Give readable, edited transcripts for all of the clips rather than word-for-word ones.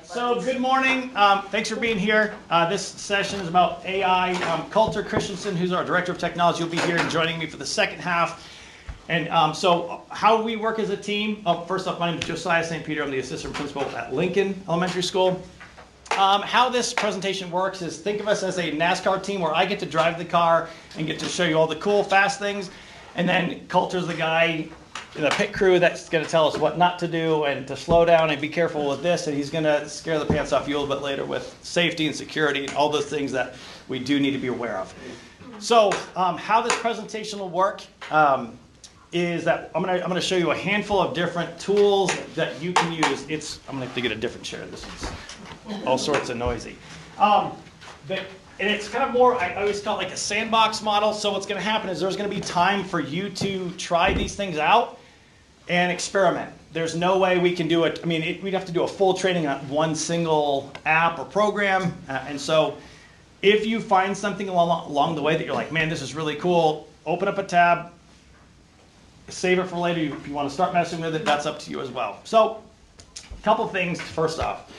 So good morning. Thanks for being here. This session is about AI. Colter Christensen, who's our Director of Technology, will be here and joining me for the second half. And so how we work as a team. First off, my name is Josiah St. Peter. I'm the Assistant Principal at Lincoln Elementary School. How this presentation works is think of us as a NASCAR team where I get to drive the car and get to show you all the cool, fast things. And then Colter's the guy in the pit crew that's going to tell us what not to do and to slow down and be careful with this. And he's going to scare the pants off you a little bit later with safety and security and all those things that we do need to be aware of. So how this presentation will work is that I'm going to show you a handful of different tools that you can use. I'm going to have to get a different chair. This is all sorts of noisy. And it's kind of more, I always call it like a sandbox model. So what's going to happen is there's going to be time for you to try these things out and experiment. There's no way we can do it. I mean, we'd have to do a full training on one single app or program. And so if you find something along the way that you're like, man, this is really cool, open up a tab, save it for later. If you want to start messing with it, that's up to you as well. So a couple things. First off,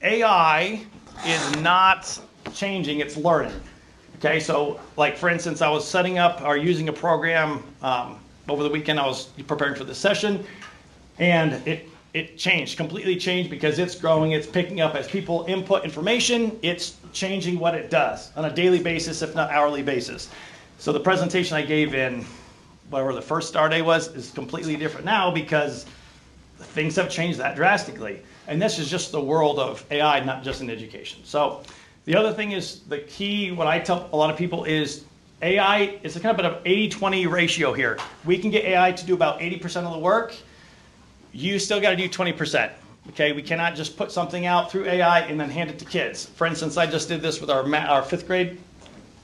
AI is not changing, it's learning. Okay, so like for instance, I was setting up or using a program over the weekend. I was preparing for this session, and it changed, completely changed because it's growing, it's picking up as people input information, it's changing what it does on a daily basis, if not hourly basis. So the presentation I gave in whatever the first star day was is completely different now because things have changed that drastically. And this is just the world of AI, not just in education. So the other thing is the key, what I tell a lot of people is AI is a kind of an 80-20 ratio here. We can get AI to do about 80% of the work. You still got to do 20%. Okay, we cannot just put something out through AI and then hand it to kids. For instance, I just did this with our fifth grade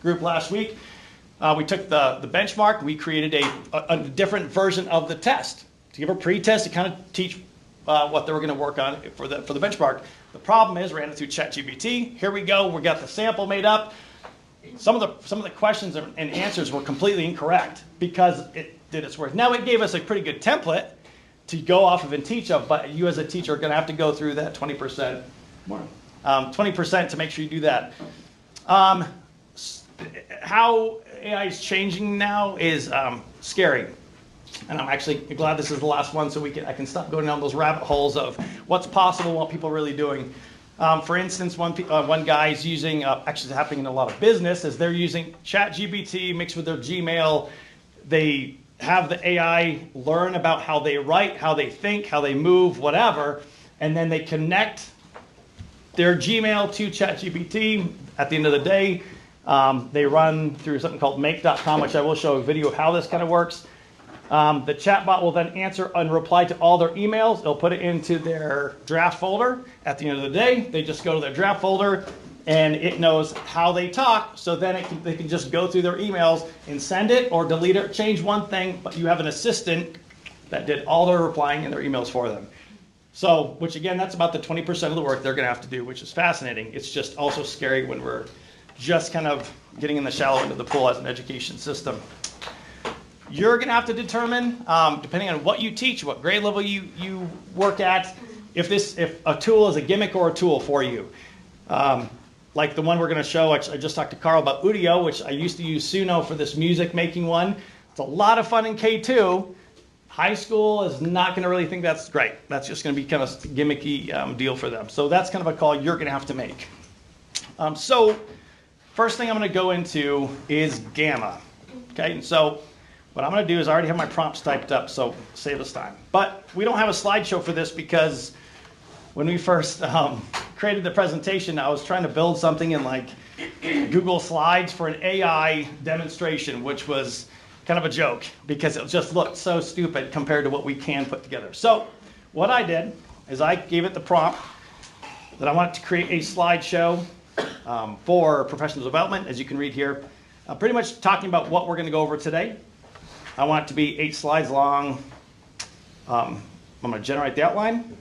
group last week. We took the benchmark. We created a different version of the test to give a pre-test to kind of teach what they were going to work on for the benchmark. The problem is, ran it through ChatGPT. Here we go. We got the sample made up. Some of the questions and answers were completely incorrect because it did its work. Now it gave us a pretty good template to go off of and teach of, but you as a teacher are going to have to go through that 20%, 20% to make sure you do that. How AI is changing now is scary. And I'm actually glad this is the last one so I can stop going down those rabbit holes of what's possible, what people are really doing. For instance, one guy is using, actually happening in a lot of business, is they're using ChatGPT mixed with their Gmail. They have the AI learn about how they write, how they think, how they move, whatever, and then they connect their Gmail to ChatGPT. At the end of the day, they run through something called make.com, which I will show a video of how this kind of works. The chatbot will then answer and reply to all their emails. They'll put it into their draft folder. At the end of the day, they just go to their draft folder, and it knows how they talk, so then they can just go through their emails and send it or delete it, change one thing, but you have an assistant that did all their replying in their emails for them. So, which again, that's about the 20% of the work they're going to have to do, which is fascinating. It's just also scary when we're just kind of getting in the shallow end of the pool as an education system. You're going to have to determine, depending on what you teach, what grade level you work at, if a tool is a gimmick or a tool for you. Like the one we're going to show, I just talked to Carl about Udio, which I used to use Suno for this music making one. It's a lot of fun in K2. High school is not going to really think that's great. That's just going to be kind of a gimmicky deal for them. So that's kind of a call you're going to have to make. So first thing I'm going to go into is Gamma. Okay, and so what I'm going to do is I already have my prompts typed up, so save us time. But we don't have a slideshow for this because when we first created the presentation, I was trying to build something in like Google Slides for an AI demonstration, which was kind of a joke because it just looked so stupid compared to what we can put together. So what I did is I gave it the prompt that I wanted to create a slideshow for professional development, as you can read here, pretty much talking about what we're going to go over today. I want it to be 8 slides long. I'm going to generate the outline.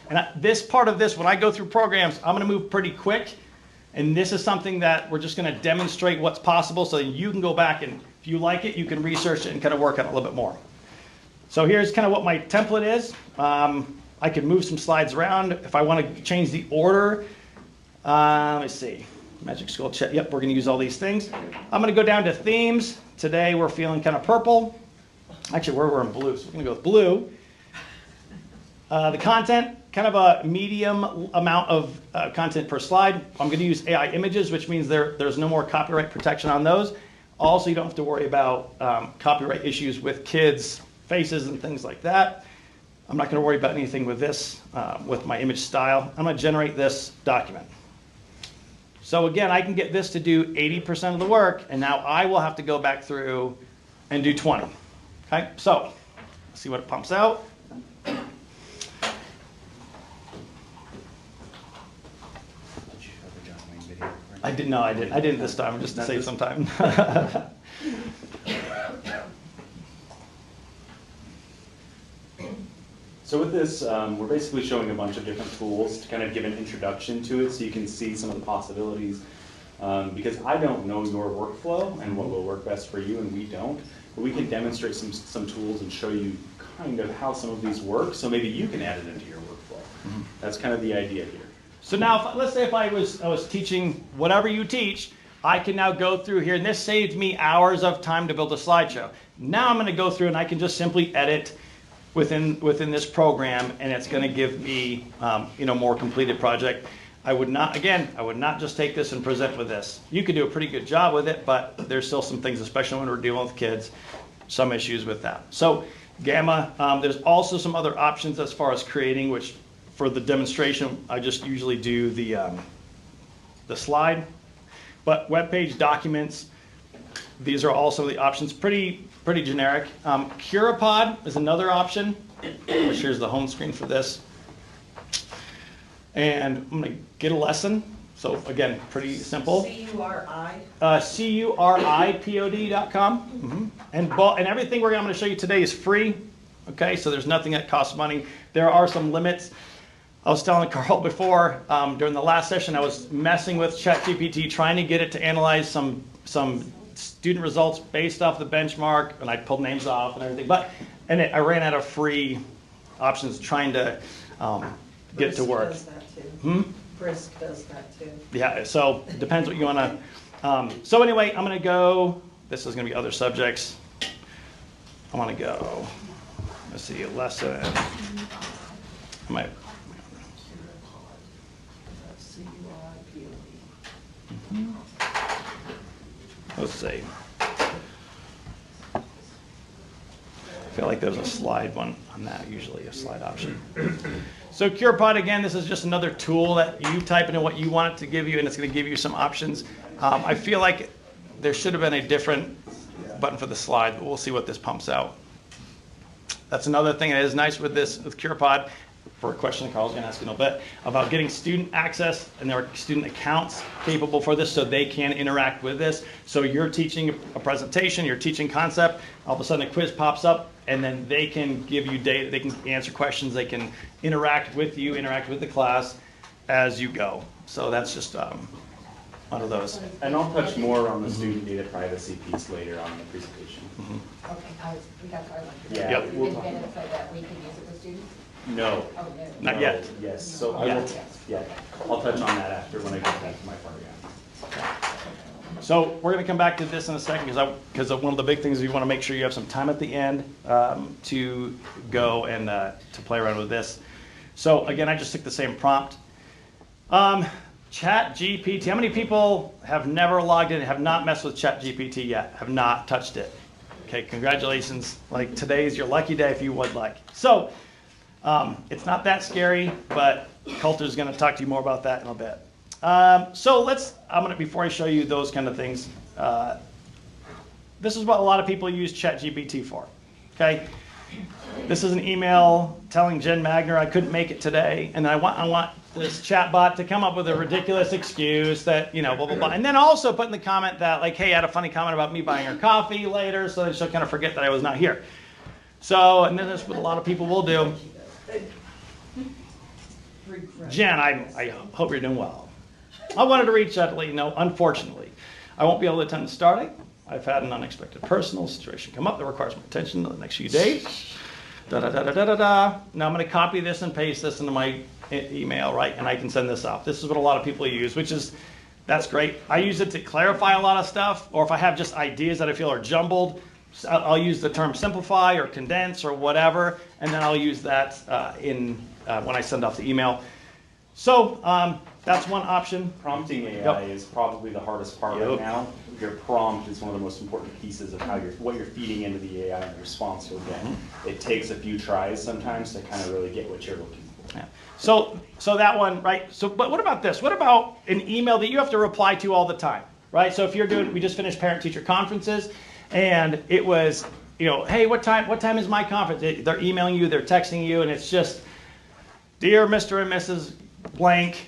And this part of this, when I go through programs, I'm going to move pretty quick. And this is something that we're just going to demonstrate what's possible so that you can go back and if you like it, you can research it and kind of work on it a little bit more. So here's kind of what my template is. I can move some slides around. If I want to change the order, let me see. Magic School chat. Yep, we're going to use all these things. I'm going to go down to themes. Today we're feeling kind of purple. Actually, we're in blue, so we're going to go with blue. The content, kind of a medium amount of content per slide. I'm going to use AI images, which means there's no more copyright protection on those. Also, you don't have to worry about copyright issues with kids' faces and things like that. I'm not going to worry about anything with this, with my image style. I'm going to generate this document. So again, I can get this to do 80% of the work, and now I will have to go back through and do 20. Okay, so let's see what it pumps out. I didn't this time, just to save some time. So with this, we're basically showing a bunch of different tools to kind of give an introduction to it so you can see some of the possibilities. Because I don't know your workflow and what will work best for you, and we don't. But we can demonstrate some tools and show you kind of how some of these work, so maybe you can add it into your workflow. Mm-hmm. That's kind of the idea here. So now, let's say if I was teaching whatever you teach, I can now go through here, and this saved me hours of time to build a slideshow. Now I'm going to go through and I can just simply edit within this program, and it's going to give me more completed project. I would not just take this and present with this. You could do a pretty good job with it, but there's still some things, especially when we're dealing with kids, some issues with that. So Gamma, there's also some other options as far as creating, which for the demonstration, I just usually do the slide. But web page documents, these are also the options, pretty generic. Curipod is another option, which here's the home screen for this. And I'm going to get a lesson. So again, pretty simple. C-U-R-I? CURIPOD.com. Mm-hmm. And everything I'm going to show you today is free. Okay, so there's nothing that costs money. There are some limits. I was telling Carl before, during the last session, I was messing with ChatGPT, trying to get it to analyze some student results based off the benchmark, and I pulled names off and everything. I ran out of free options trying to get it to work. Does that too. Brisk does that too. Yeah, so it depends what you want to. So anyway, I'm going to go. This is going to be other subjects. I want to go. Let's see, a lesson. I might. Let's see. I feel like there's a slide one on that, usually a slide option. So Curipod, again, this is just another tool that you type into what you want it to give you, and it's going to give you some options. I feel like there should have been a different button for the slide, but we'll see what this pumps out. That's another thing that is nice with Curipod. For a question that Carl's going to ask in a bit about getting student access and their student accounts capable for this so they can interact with this. So you're teaching a presentation, you're teaching concept, all of a sudden a quiz pops up, and then they can give you data, they can answer questions, they can interact with you, interact with the class as you go. So that's just one of those. And I'll touch more on the student data privacy piece later on in the presentation. Okay, we got our Yeah, Yep. Is it benefit that we can use it with students? No. Oh, no. Not yet. Yes, so I will, yeah, I'll touch on that after when I get back to my part, yeah. So we're going to come back to this in a second because one of the big things is you want to make sure you have some time at the end to go and to play around with this. So again, I just took the same prompt. ChatGPT, how many people have never logged in and have not messed with ChatGPT yet, have not touched it? Okay, congratulations. Like today's your lucky day if you would like. So it's not that scary, but Colter's going to talk to you more about that in a bit. Before I show you those kind of things, this is what a lot of people use ChatGPT for, okay? This is an email telling Jen Magner I couldn't make it today, and I want this chatbot to come up with a ridiculous excuse that, blah, blah, blah. And then also put in the comment that, like, hey, I had a funny comment about me buying her coffee later, so that she'll kind of forget that I was not here. So, and then that's what a lot of people will do. Jen, I hope you're doing well. I wanted to reach out to let you know, unfortunately, I won't be able to attend the starting. I've had an unexpected personal situation come up that requires my attention in the next few days. da-da-da-da-da-da. Now I'm going to copy this and paste this into my email, right? And I can send this off. This is what a lot of people use, that's great. I use it to clarify a lot of stuff, or if I have just ideas that I feel are jumbled, I'll use the term simplify or condense or whatever, and then I'll use that when I send off the email. So that's one option. Prompting AI is probably the hardest part right now. Your prompt is one of the most important pieces of what you're feeding into the AI and the response you'll get. It takes a few tries sometimes to kind of really get what you're looking for. Yeah. So that one, right? But what about this? What about an email that you have to reply to all the time, right? So if we just finished parent-teacher conferences, and it was, hey, what time is my conference? They're emailing you, they're texting you, and it's just, dear Mr. and Mrs. Blank,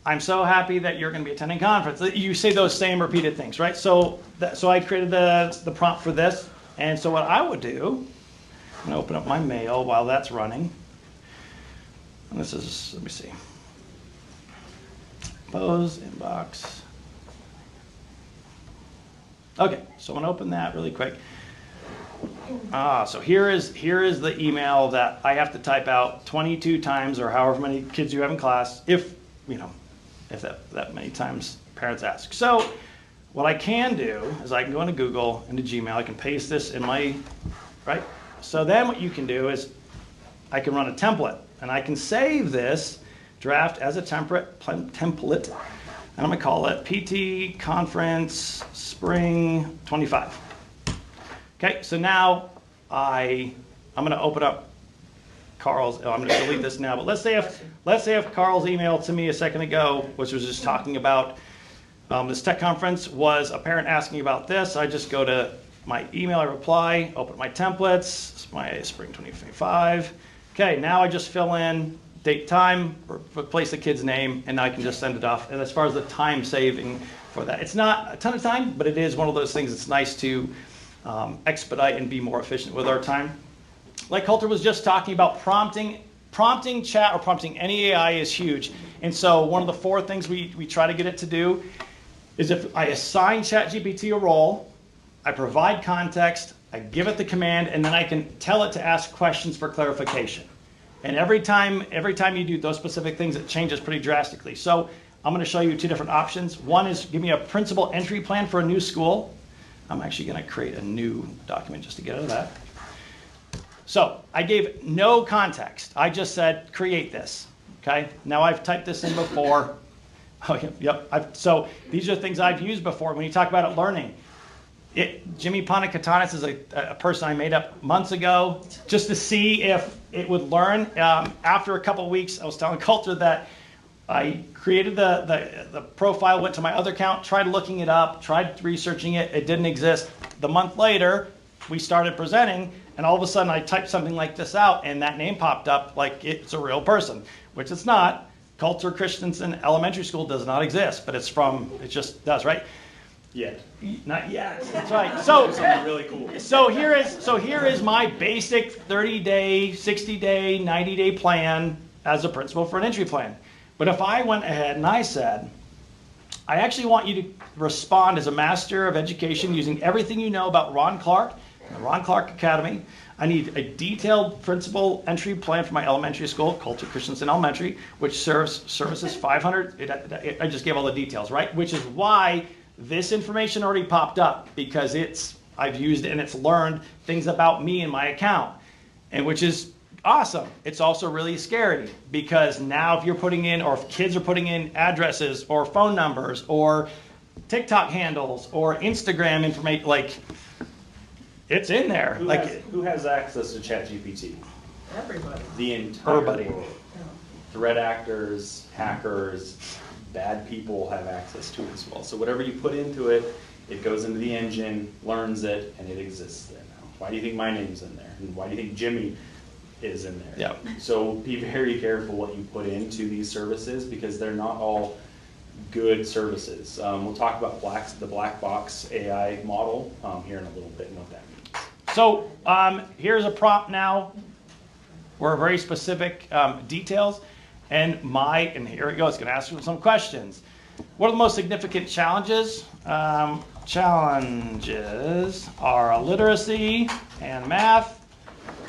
I'm so happy that you're going to be attending conference. You say those same repeated things, right? So I created the prompt for this, and so what I would do, I'm going to open up my mail while that's running. And this is, let me see. Compose, inbox. Okay, so I'm going to open that really quick. So here is the email that I have to type out 22 times, or however many kids you have in class, if that many times parents ask. So what I can do is I can go into Google, into Gmail, I can paste this in my, right? So then what you can do is I can run a template, and I can save this draft as a template, and I'm going to call it PT Conference Spring 25. Okay, so now I'm going to open up Carl's. I'm going to delete this now. But let's say if Carl's email to me a second ago, which was just talking about this tech conference, was a parent asking about this. I just go to my email, I reply, open my templates, it's my Spring 2025. Okay, now I just fill in date, time, replace the kid's name, and I can just send it off. And as far as the time saving for that, it's not a ton of time, but it is one of those things that's nice to expedite and be more efficient with our time. Like Colter was just talking about, prompting chat or prompting any AI is huge. And so one of the 4 things we try to get it to do is, if I assign ChatGPT a role, I provide context, I give it the command, and then I can tell it to ask questions for clarification. And every time you do those specific things, it changes pretty drastically. So I'm going to show you 2 different options. One is give me a principal entry plan for a new school. I'm actually going to create a new document just to get out of that. So I gave no context. I just said, create this. Okay. Now I've typed this in before. Oh, yep. So these are things I've used before. When you talk about it learning, Jimmy Panakatanis is a person I made up months ago just to see if it would learn. After a couple of weeks, I was telling Colter that I created the profile, went to my other account, tried looking it up, tried researching it. It didn't exist. The month later, we started presenting, and all of a sudden I typed something like this out, and that name popped up like it's a real person, which it's not. Colter Christensen Elementary School does not exist, but it just does, right? Yet. Not yet. That's right. So something really cool. So here is my basic 30-day, 60-day, 90-day plan as a principal for an entry plan. But if I went ahead and I said, I actually want you to respond as a master of education using everything you know about Ron Clark, the Ron Clark Academy. I need a detailed principal entry plan for my elementary school, Colter Christensen Elementary, which services 500. I just gave all the details, right? Which is why this information already popped up, because I've used it and it's learned things about me and my account, and which is awesome. It's also really scary, because now if you're putting in, or if kids are putting in addresses or phone numbers or TikTok handles or Instagram information, like, it's in there. Who has access to ChatGPT? Everybody. The entire Everybody. world. Threat actors, hackers, bad people have access to it as well. So whatever you put into it, it goes into the engine, learns it, and it exists there now. Why do you think my name's in there? And why do you think Jimmy is in there? Yeah. So be very careful what you put into these services, because they're not all good services. We'll talk about the black box AI model here in a little bit and what that means. So here's a prompt now. We're very specific details. And here it goes. It's going to ask you some questions. What are the most significant challenges? Challenges are literacy and math.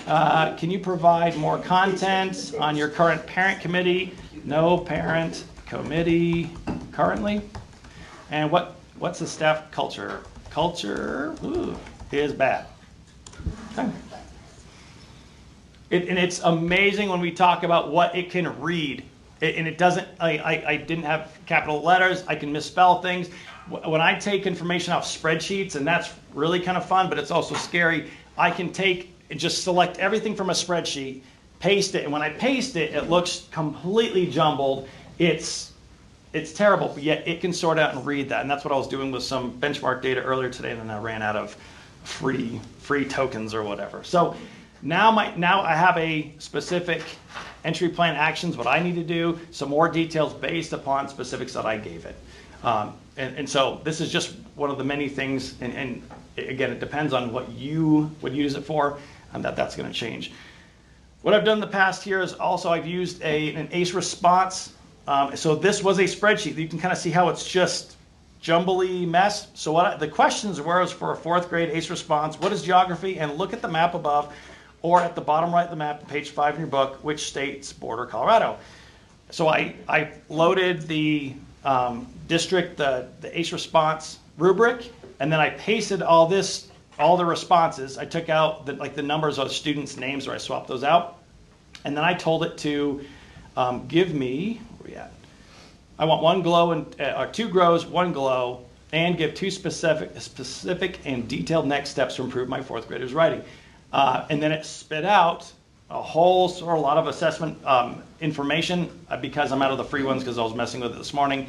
Can you provide more content on your current parent committee? No parent committee currently. And what's the staff culture? Culture is bad. Okay. And it's amazing when we talk about what it can read. And it doesn't, I didn't have capital letters, I can misspell things. When I take information off spreadsheets, and that's really kind of fun, but it's also scary, I can take and just select everything from a spreadsheet, paste it, and when I paste it, it looks completely jumbled. It's terrible, but yet it can sort out and read that. And that's what I was doing with some benchmark data earlier today, and then I ran out of free tokens or whatever. So now I have a specific entry plan actions, what I need to do, some more details based upon specifics that I gave it. And so this is just one of the many things, and again, it depends on what you would use it for, and that's going to change. What I've done in the past here is also I've used an ACE response. So this was a spreadsheet. You can kind of see how it's just jumbly mess. So the questions were for a 4th grade ACE response, what is geography? And look at the map above, or at the bottom right of the map, page 5 in your book, which states border Colorado. So I loaded the district, the ACE response rubric, and then I pasted all the responses. I took out the numbers of students' names, or I swapped those out. And then I told it to give me, where are we at? I want 1 glow or 2 grows, 1 glow, and give 2 specific and detailed next steps to improve my 4th graders' writing. And then it spit out a whole sort of lot of assessment information because I'm out of the free ones because I was messing with it this morning.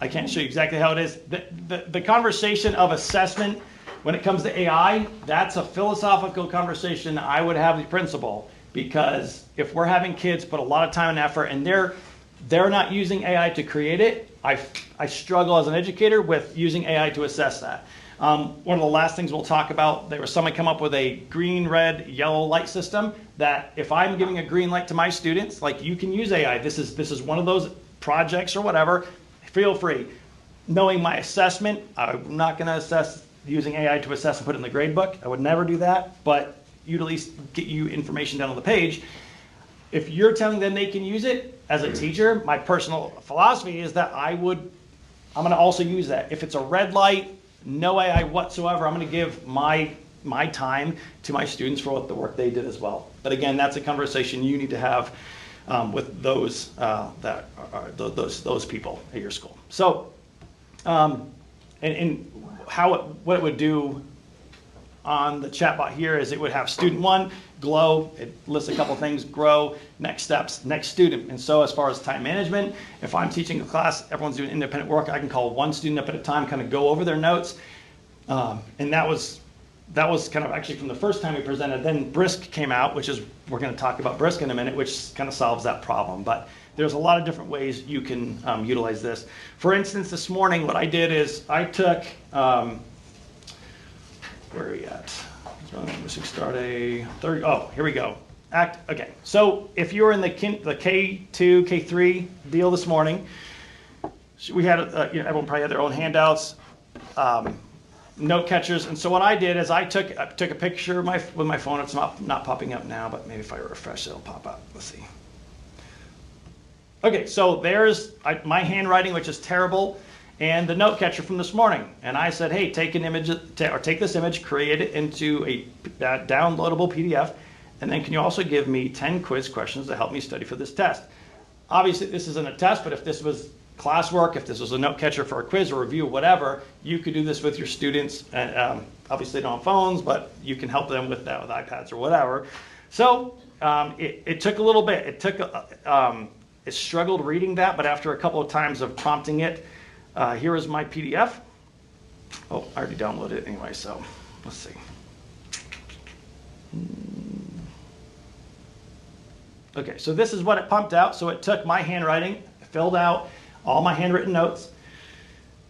I can't show you exactly how it is. The conversation of assessment when it comes to AI, that's a philosophical conversation I would have with the principal, because if we're having kids put a lot of time and effort and they're not using AI to create it, I struggle as an educator with using AI to assess that. One of the last things we'll talk about, there was someone come up with a green, red, yellow light system that if I'm giving a green light to my students, like, you can use AI. This is one of those projects or whatever. Feel free. Knowing my assessment, I'm not going to assess using AI to assess and put it in the grade book. I would never do that, but you'd at least get you information down on the page. If you're telling them they can use it, as a teacher, my personal philosophy is that I'm going to also use that. If it's a red light, no AI whatsoever, I'm going to give my time to my students for what the work they did as well. But again, that's a conversation you need to have with those that are those people at your school. So, and what it would do on the chatbot here is it would have student 1, glow, it lists a couple things, grow, next steps, next student. And so as far as time management, if I'm teaching a class, everyone's doing independent work, I can call one student up at a time, kind of go over their notes. And that was kind of actually from the first time we presented. Then Brisk came out, which is, we're going to talk about Brisk in a minute, which kind of solves that problem. But there's a lot of different ways you can utilize this. For instance, this morning, what I did is I took, where are we at? Start a third. Oh, here we go. Okay. So if you were in the K2, K3 deal this morning, we had everyone probably had their own handouts, note catchers, and so what I did is I took a picture with my phone. It's not popping up now, but maybe if I refresh, it'll pop up. Let's see. Okay, so there's my handwriting, which is terrible, and the note catcher from this morning. And I said, hey, take this image, create it into a downloadable PDF, and then can you also give me 10 quiz questions to help me study for this test? Obviously, this isn't a test, but if this was classwork, if this was a note catcher for a quiz or review, whatever, you could do this with your students. And obviously, they don't have phones, but you can help them with that with iPads or whatever. So it took a little bit. It struggled reading that, but after a couple of times of prompting it, here is my PDF. Oh, I already downloaded it anyway, so let's see. Okay, so this is what it pumped out. So it took my handwriting, filled out all my handwritten notes,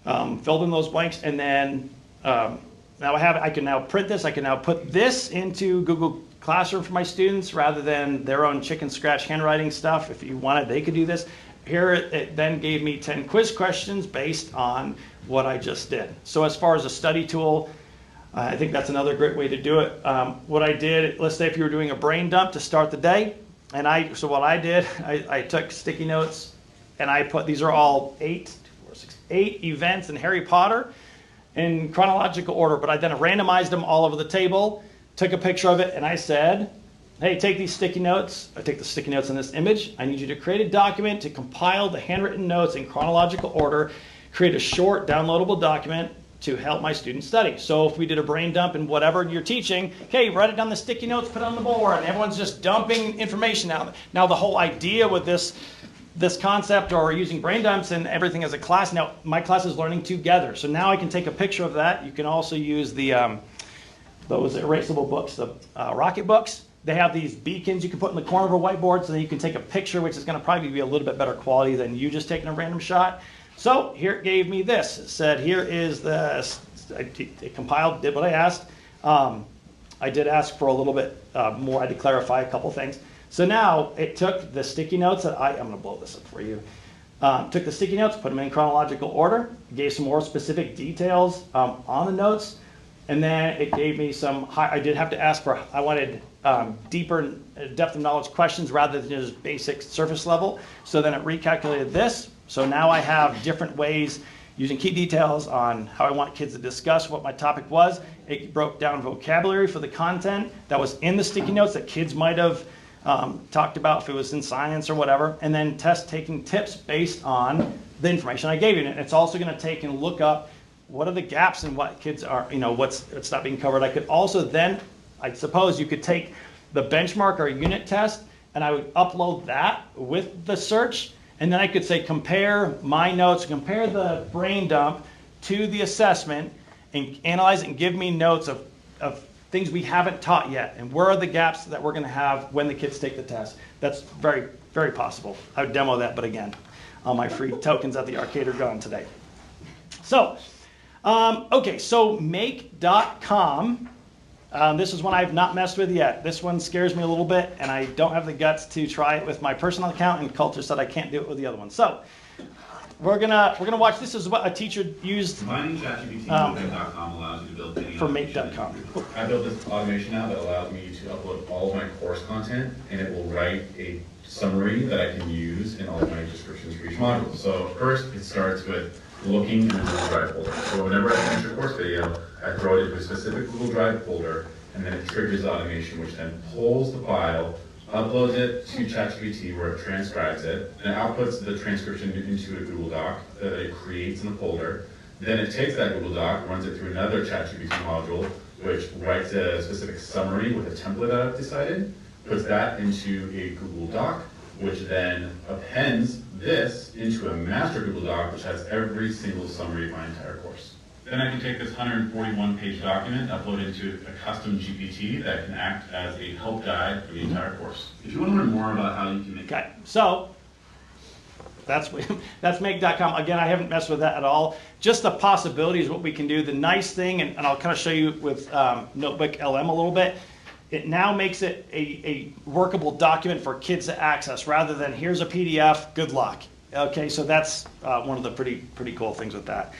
filled in those blanks, and then now I can now print this. I can now put this into Google Classroom for my students rather than their own chicken scratch handwriting stuff. If you wanted, they could do this. Here it then gave me 10 quiz questions based on what I just did. So as far as a study tool, I think that's another great way to do it. What I did, let's say if you were doing a brain dump to start the day, so what I did, I took sticky notes and I put, these are all 8 events in Harry Potter in chronological order, but I then randomized them all over the table, took a picture of it, and I said, hey, take these sticky notes, I take the sticky notes in this image, I need you to create a document to compile the handwritten notes in chronological order, create a short downloadable document to help my students study. So if we did a brain dump in whatever you're teaching, okay, write it down the sticky notes, put it on the board, and everyone's just dumping information out. Now the whole idea with this concept or using brain dumps and everything as a class, now my class is learning together. So now I can take a picture of that. You can also use those erasable books, the Rocket books. They have these beacons you can put in the corner of a whiteboard so that you can take a picture, which is going to probably be a little bit better quality than you just taking a random shot. So here it gave me this. It said, here is it compiled, did what I asked. I did ask for a little bit more. I had to clarify a couple things. So now it took the sticky notes that I'm going to blow this up for you. Took the sticky notes, put them in chronological order, gave some more specific details on the notes, and then it gave me I did have to ask for, I wanted deeper depth of knowledge questions rather than just basic surface level. So then it recalculated this. So now I have different ways using key details on how I want kids to discuss what my topic was. It broke down vocabulary for the content that was in the sticky notes that kids might have talked about if it was in science or whatever, and then taking tips based on the information I gave you. And it's also going to take and look up what are the gaps in what kids are, what's not being covered. I could also then, I suppose you could take the benchmark or unit test and I would upload that with the search, and then I could say compare my notes, compare the brain dump to the assessment, and analyze it and give me notes of things we haven't taught yet, and where are the gaps that we're going to have when the kids take the test. That's very, very possible. I would demo that, but again, all my free tokens at the arcade are gone today. So, okay, so make.com. This is one I've not messed with yet. This one scares me a little bit, and I don't have the guts to try it with my personal account, and Colter said I can't do it with the other one. So, we're gonna watch. This is what a teacher used. Combining ChatGPT with Make.com allows you to build any For automation. Make.com. I built this automation now that allows me to upload all of my course content, and it will write a summary that I can use in all of my descriptions for each module. So first, it starts with looking in the Google Drive folder. So whenever I finish a course video, I throw it into a specific Google Drive folder, and then it triggers the automation, which then pulls the file, uploads it to ChatGPT where it transcribes it, and it outputs the transcription into a Google Doc that it creates in the folder. Then it takes that Google Doc, runs it through another ChatGPT module, which writes a specific summary with a template that I've decided, puts that into a Google Doc, which then appends this into a master Google Doc, which has every single summary of my entire course. Then I can take this 141-page document, upload it into a custom GPT that can act as a help guide for the entire course. If you want to learn more about how you can make... Okay, so that's make.com. Again, I haven't messed with that at all. Just the possibilities, what we can do. The nice thing, and I'll kind of show you with Notebook LM a little bit, it now makes it a workable document for kids to access rather than here's a PDF, good luck. Okay, so that's one of the pretty cool things with that.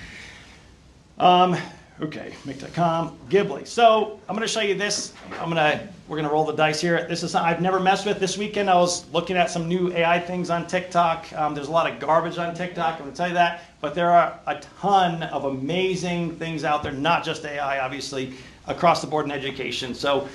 Okay, make.com, Ghibli. So I'm going to show you this. We're going to roll the dice here. This is something I've never messed with. This weekend I was looking at some new AI things on TikTok. There's a lot of garbage on TikTok, I'm going to tell you that. But there are a ton of amazing things out there, not just AI, obviously, across the board in education. So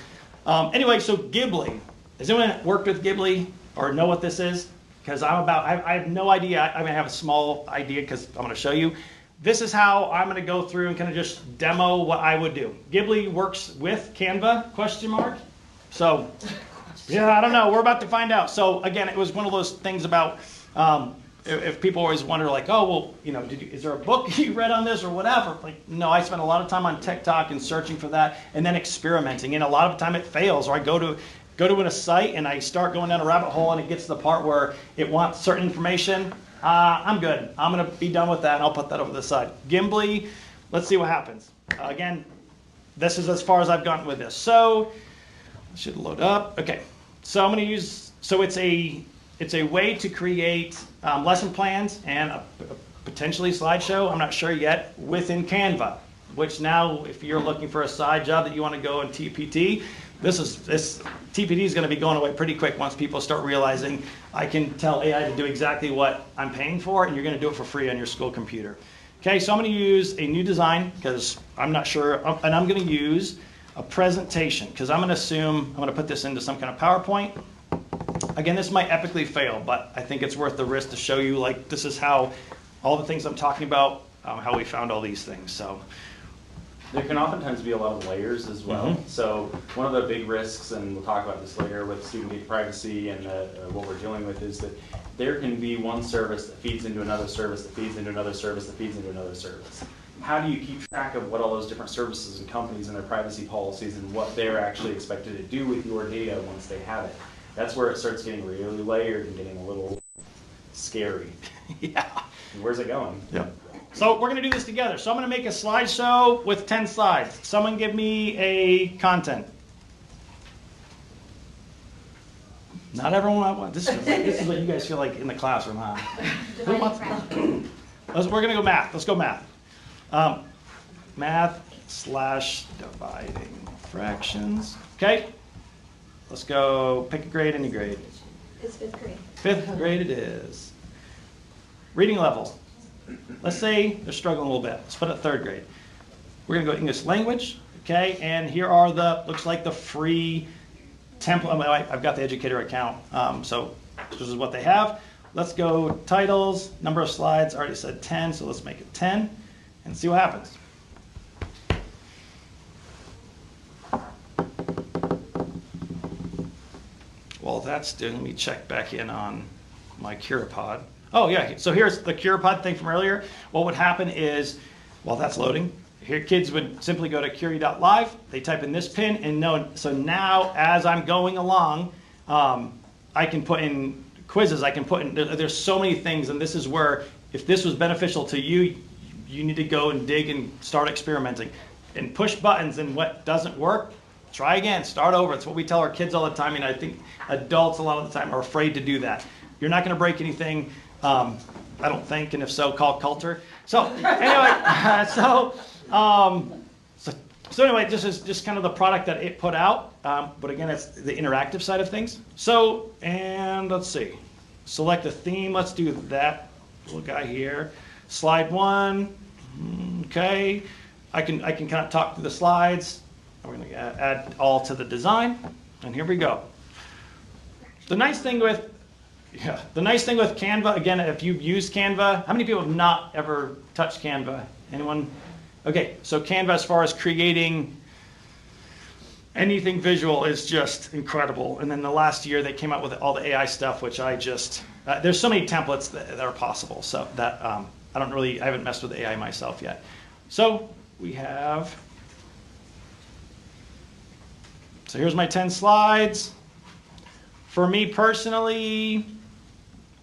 anyway, so Ghibli. Has anyone worked with Ghibli or know what this is? Because I have no idea. I have a small idea because I'm going to show you. This is how I'm going to go through and kind of just demo what I would do. Ghibli works with Canva, question mark. So, yeah, I don't know. We're about to find out. So, again, it was one of those things about if people always wonder, like, oh, well, is there a book you read on this or whatever? Like, no, I spent a lot of time on TikTok and searching for that and then experimenting. And a lot of the time it fails, or I go to a site and I start going down a rabbit hole and it gets to the part where it wants certain information. I'm good. I'm going to be done with that, and I'll put that over the side. Ghibli, let's see what happens. Again, this is as far as I've gotten with this. So, it should load up. Okay, so I'm going to use, so it's a way to create lesson plans and a potentially slideshow, I'm not sure yet, within Canva. which now, if you're looking for a side job that you want to go in TPT, this TPT is going to be going away pretty quick once people start realizing I can tell AI to do exactly what I'm paying for, and you're going to do it for free on your school computer. Okay, so I'm going to use a new design because I'm not sure, and I'm going to use a presentation because I'm going to assume I'm going to put this into some kind of PowerPoint. Again, this might epically fail, but I think it's worth the risk to show you, like, this is how all the things I'm talking about, how we found all these things. So There can oftentimes be a lot of layers as well. So one of the big risks, and we'll talk about this later with student data privacy and what we're dealing with, is that there can be one service that feeds into another service, that feeds into another service, that feeds into another service. How do you keep track of what all those different services and companies and their privacy policies and what they're actually expected to do with your data once they have it? That's where it starts getting really layered and getting a little scary. yeah. Where's it going? Yep. So we're going to do this together. So I'm going to make a slideshow with 10 slides. Someone give me a content. Not everyone wants. This is what you guys feel like in the classroom, huh? Who wants? We're going to go math. Let's go math. Math/dividing fractions. Okay. Let's go. Pick a grade, any grade. It's 5th grade. 5th grade it is. Reading level. Let's say they're struggling a little bit. Let's put it 3rd grade. We're going to go English language, okay? And here are looks like the free template. I've got the educator account, so this is what they have. Let's go titles, number of slides. I already said 10, so let's make it 10 and see what happens. Well, that's doing, let me check back in on my CuraPod. Oh yeah, so here's the CuraPod thing from earlier. What would happen is, while that's loading, here kids would simply go to curie.live, they type in this pin, and so now as I'm going along, I can put in quizzes, I can put in, there's so many things, and this is where, if this was beneficial to you, you need to go and dig and start experimenting. And push buttons, and what doesn't work, try again, start over. It's what we tell our kids all the time, and I think adults a lot of the time are afraid to do that. You're not going to break anything, I don't think, and if so, call Colter. So anyway, so anyway, this is just kind of the product that it put out, but again, it's the interactive side of things. So, and let's see, select a theme. Let's do that little guy here. Slide 1, okay. I can kind of talk through the slides. We're going to add all to the design, and here we go. The nice thing with Canva, again, if you've used Canva, how many people have not ever touched Canva? Anyone? Okay, so Canva, as far as creating anything visual, is just incredible. And then the last year they came out with all the AI stuff, which I just, there's so many templates that are possible. So that, I haven't messed with AI myself yet. So we have, so here's my 10 slides. For me personally,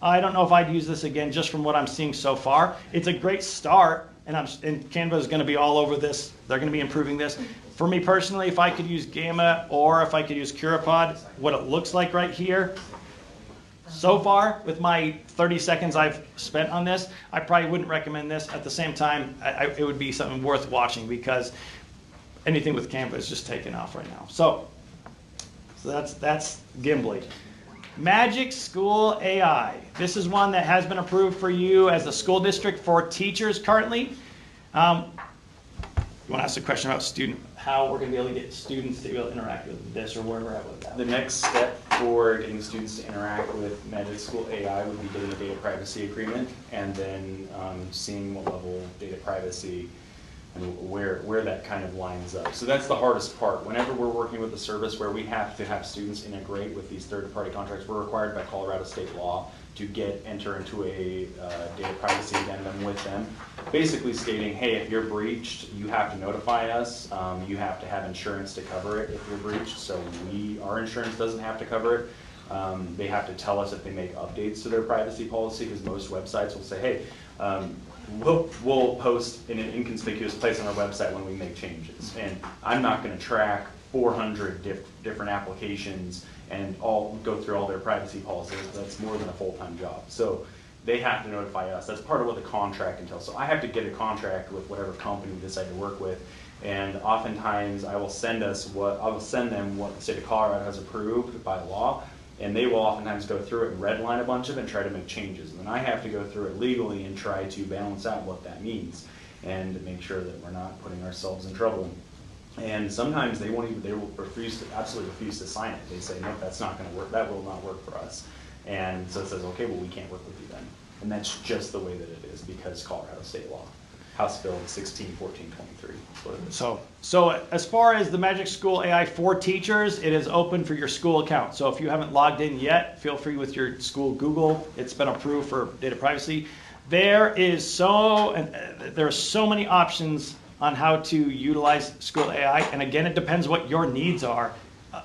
I don't know if I'd use this again just from what I'm seeing so far. It's a great start, and Canva is going to be all over this. They're going to be improving this. For me personally, if I could use Gamma or if I could use CuraPod, what it looks like right here, so far with my 30 seconds I've spent on this, I probably wouldn't recommend this. At the same time, it would be something worth watching because anything with Canva is just taking off right now. So that's Gimbly. Magic School AI. This is one that has been approved for you as a school district for teachers currently. You want to ask a question about how we're going to be able to get students to be able to interact with this, or where we're at with that? The next step for getting students to interact with Magic School AI would be getting a data privacy agreement, and then seeing what level of data privacy and where that kind of lines up. So that's the hardest part. Whenever we're working with a service where we have to have students integrate with these third-party contracts, we're required by Colorado state law to enter into a data privacy addendum with them, basically stating, hey, if you're breached, you have to notify us. You have to have insurance to cover it if you're breached. So our insurance doesn't have to cover it. They have to tell us if they make updates to their privacy policy, because most websites will say, hey, we'll post in an inconspicuous place on our website when we make changes. And I'm not going to track 400 different applications and go through all their privacy policies. That's more than a full-time job. So they have to notify us. That's part of what the contract entails. So I have to get a contract with whatever company we decide to work with, and oftentimes I will send them what the state of Colorado has approved by law, and they will oftentimes go through it and redline a bunch of it and try to make changes. And then I have to go through it legally and try to balance out what that means and make sure that we're not putting ourselves in trouble. And sometimes they will absolutely refuse to sign it. They say, nope, that's not going to work. That will not work for us. And so it says, okay, well, we can't work with you then. And that's just the way that it is because Colorado state law. House Bill 161423. That's what it is. So as far as the Magic School AI for teachers, it is open for your school account. So if you haven't logged in yet, feel free with your school Google. It's been approved for data privacy. There's so many options on how to utilize school AI. And again, it depends what your needs are.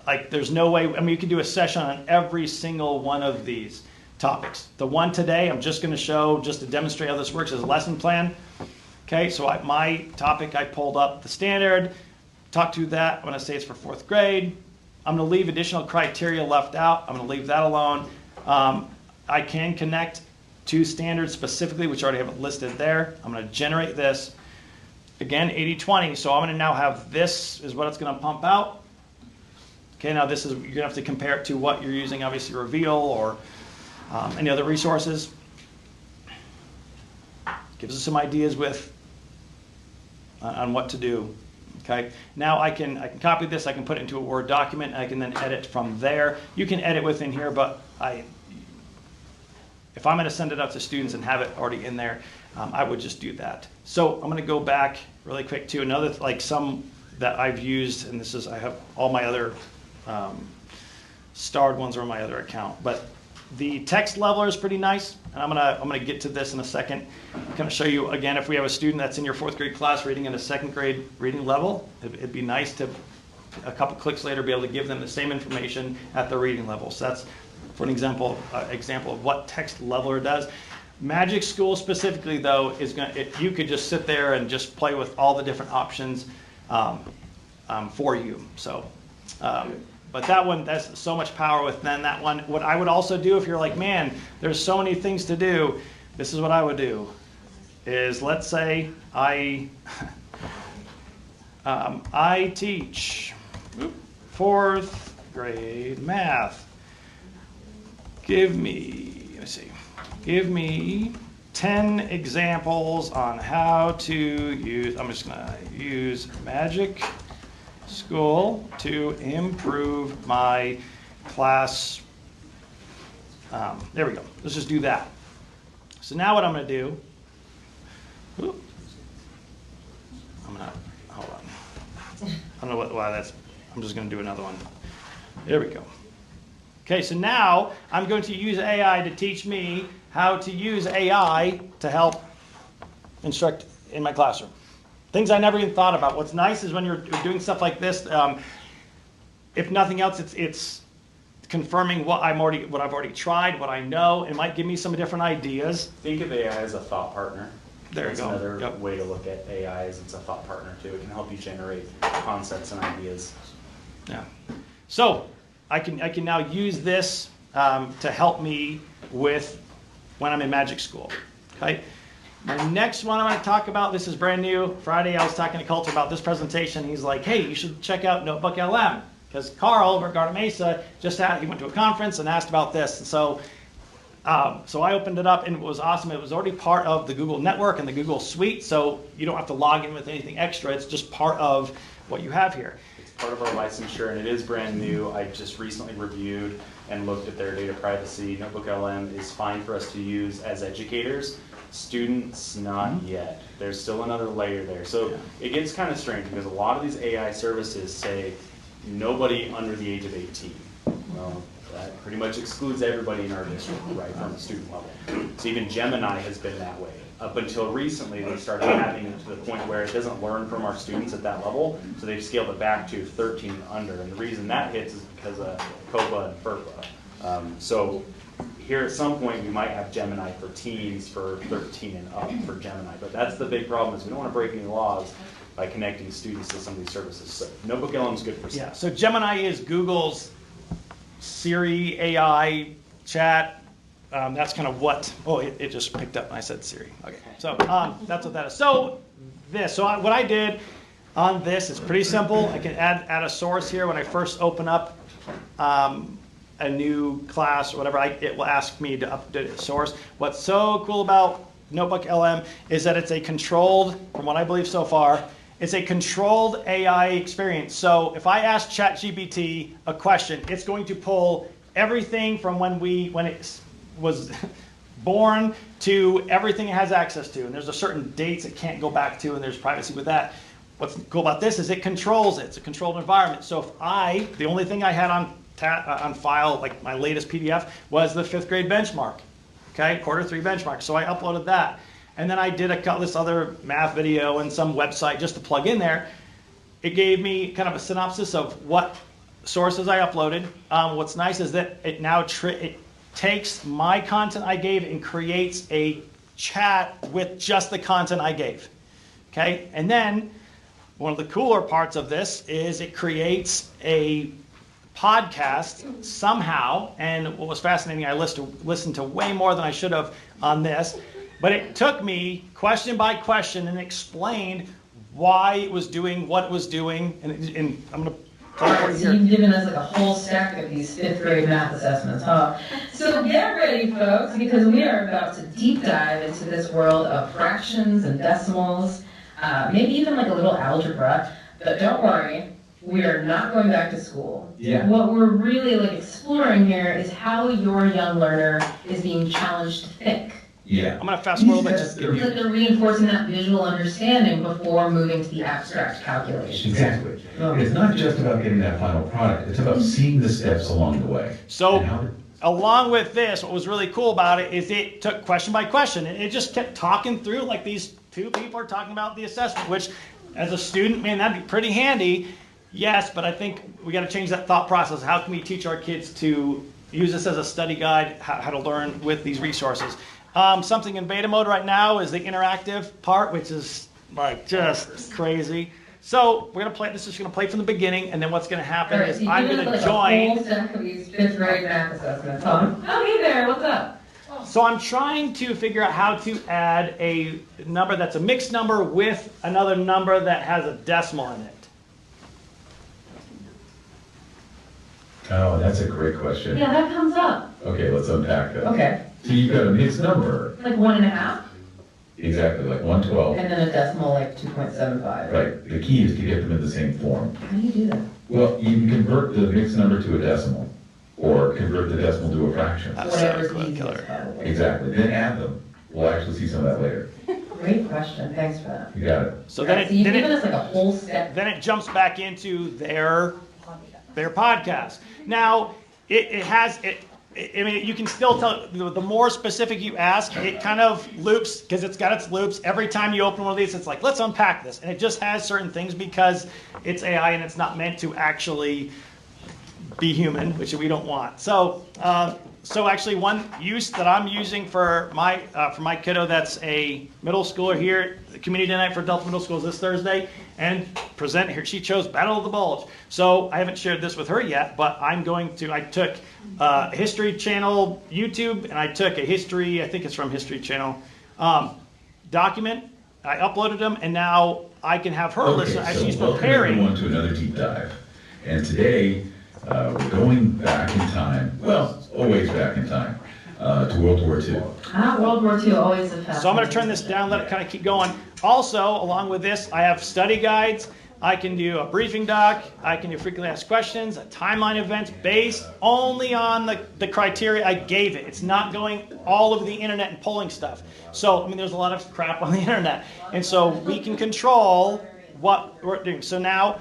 Like there's no way, I mean, you can do a session on every single one of these topics. The one today, I'm just gonna show, just to demonstrate how this works, is a lesson plan. Okay, so my topic, I pulled up the standard, talked through that. I'm gonna say it's for 4th grade. I'm gonna leave additional criteria left out. I'm gonna leave that alone. I can connect to standards specifically, which I already have it listed there. I'm gonna generate this. Again, 80-20, so I'm gonna now have this is what it's gonna pump out. Okay, now this is, you're gonna have to compare it to what you're using, obviously Reveal or any other resources. Gives us some ideas on what to do. Okay, now I can copy this, I can put it into a Word document, and I can then edit from there. You can edit within here, but if I'm going to send it out to students and have it already in there, I would just do that. So I'm going to go back really quick to another, like some that I've used, and this is, I have all my other starred ones are on my other account, but the text leveler is pretty nice, and I'm gonna get to this in a second. I'm gonna show you again, if we have a student that's in your 4th grade class reading in a 2nd grade reading level, it'd be nice to, a couple clicks later, be able to give them the same information at the reading level. So that's, for an example of what text leveler does. Magic School specifically, though, is you could just sit there and just play with all the different options for you. So. But that one, that's so much power within that one. What I would also do if you're like, man, there's so many things to do, this is what I would do. Is let's say I teach 4th grade math. Give me 10 examples on how to use, I'm just gonna use Magic School to improve my class. There we go. Let's just do that. So now what I'm going to do, hold on. I don't know why that's, I'm just going to do another one. There we go. Okay, so now I'm going to use AI to teach me how to use AI to help instruct in my classroom. Things I never even thought about. What's nice is when you're doing stuff like this, if nothing else, it's confirming what I've already tried, what I know. It might give me some different ideas. Think of AI as a thought partner. There you go. Another way to look at AI is it's a thought partner too. It can help you generate concepts and ideas. Yeah. So I can now use this to help me with when I'm in Magic School. Okay. My next one I'm going to talk about, this is brand new. Friday I was talking to Colter about this presentation. He's like, hey, you should check out Notebook LM. Because Carl over at Garden Mesa he went to a conference and asked about this. And so I opened it up and it was awesome. It was already part of the Google network and the Google suite. So you don't have to log in with anything extra. It's just part of what you have here. It's part of our licensure and it is brand new. I just recently reviewed and looked at their data privacy. Notebook LM is fine for us to use as educators. Students, not yet. There's still another layer there. So it gets kind of strange because a lot of these AI services say nobody under the age of 18. Well, that pretty much excludes everybody in our district, right, from a student level. So even Gemini has been that way. Up until recently, they started having it to the point where it doesn't learn from our students at that level, so they've scaled it back to 13 and under. And the reason that hits is because of COPA and FERPA. So here at some point we might have Gemini for teens for 13 and up for Gemini, but that's the big problem is we don't want to break any laws by connecting students to some of these services. So Notebook LM is good for some. Yeah, so Gemini is Google's Siri AI chat that's kind of what, oh, it just picked up and I said Siri. Okay, so that's what that is. So what I did on this is pretty simple. I can add a source here when I first open up a new class or whatever. It will ask me to update a source. What's so cool about Notebook LM is that it's a controlled, from what I believe so far, it's a controlled AI experience. So if I ask ChatGPT a question, it's going to pull everything from when it was born to everything it has access to. And there's a certain dates it can't go back to, and there's privacy with that. What's cool about this is it controls it. It's a controlled environment. So if the only thing I had on file, like my latest PDF, was the 5th grade benchmark, okay, quarter 3 benchmark. So I uploaded that. And then I did this other math video and some website just to plug in there. It gave me kind of a synopsis of what sources I uploaded. What's nice is that it now it takes my content I gave and creates a chat with just the content I gave. Okay, and then one of the cooler parts of this is it creates a podcast somehow. And what was fascinating, I listened to way more than I should have on this. But it took me question by question and explained why it was doing what it was doing. And I'm going to play it for you So here. you've given us like a whole stack of these 5th grade math assessments, huh? So get ready, folks, because we are about to deep dive into this world of fractions and decimals, maybe even like a little algebra. But don't worry, we are not going back to school. Yeah. What we're really like exploring here is how your young learner is being challenged to think. Yeah. I'm going to fast forward a bit. It's like they're reinforcing that visual understanding before moving to the abstract calculation. Exactly. It's not just about getting that final product, it's about seeing the steps along the way. So And how- along with this, what was really cool about it is it took question by question. And it just kept talking through like these two people are talking about the assessment, which as a student, man, that'd be pretty handy. Yes, but I think we got to change that thought process. How can we teach our kids to use this as a study guide, how to learn with these resources? Something in beta mode right now is the interactive part, which is like just crazy. So we're gonna play. This is gonna play from the beginning, and then what's gonna happen Alright, is so I'm you've given gonna us like a whole join. stack of these 5th grade math assessments, huh? Oh, hey there, what's up? So I'm trying to figure out how to add a number that's a mixed number with another number that has a decimal in it. Oh, that's a great question. Yeah, that comes up. Okay, let's unpack that. Okay, So you've got a mixed number, like 1.5, exactly, like 112. and then a decimal like 2.75. Right, the key is to get them in the same form. How do you do that? Well, you can convert the mixed number to a decimal, or convert the decimal to a fraction. That's Whatever's so cool, easiest, killer. probably. Exactly, then add them. We'll actually see some of that later. Great question, thanks for that. You got it. So then Alright, so you've then given it us like a whole step. then it jumps back into their podcast. Now it has it. I mean, you can still tell. The more specific you ask, it kind of loops because it's got its loops. Every time you open one of these, it's like, let's unpack this, and it just has certain things because it's AI and it's not meant to actually be human, which we don't want. So, actually, one use that I'm using for my kiddo that's a middle schooler here, community night for Delta Middle School is this Thursday, and present here. She chose Battle of the Bulge. So I haven't shared this with her yet, but I'm going to. I took History Channel YouTube, and I took a history. I think it's from History Channel document. I uploaded them, and now I can have her listen as she's welcome preparing. everyone to another deep dive. And today, we're going back in time, well, always back in time, to World War II. World War II, always a fast. So I'm going to turn this down, let it kind of keep going. Also, along with this, I have study guides. I can do a briefing doc. I can do frequently asked questions, a timeline event based only on the criteria I gave it. It's not going all over the internet and pulling stuff. So, I mean, there's a lot of crap on the internet. And so we can control what we're doing. So now,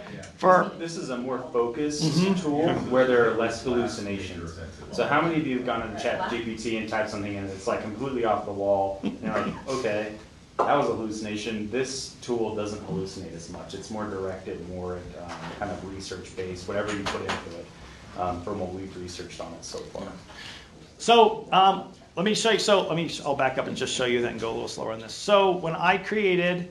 This is a more focused tool where there are less hallucinations. So how many of you have gone into ChatGPT and typed something in and it's like completely off the wall? And you're like, okay, that was a hallucination. This tool doesn't hallucinate as much. It's more directed, more kind of research-based, whatever you put into it, from what we've researched on it so far. So let me show you. I'll back up and just show you that and go a little slower on this. So when I created,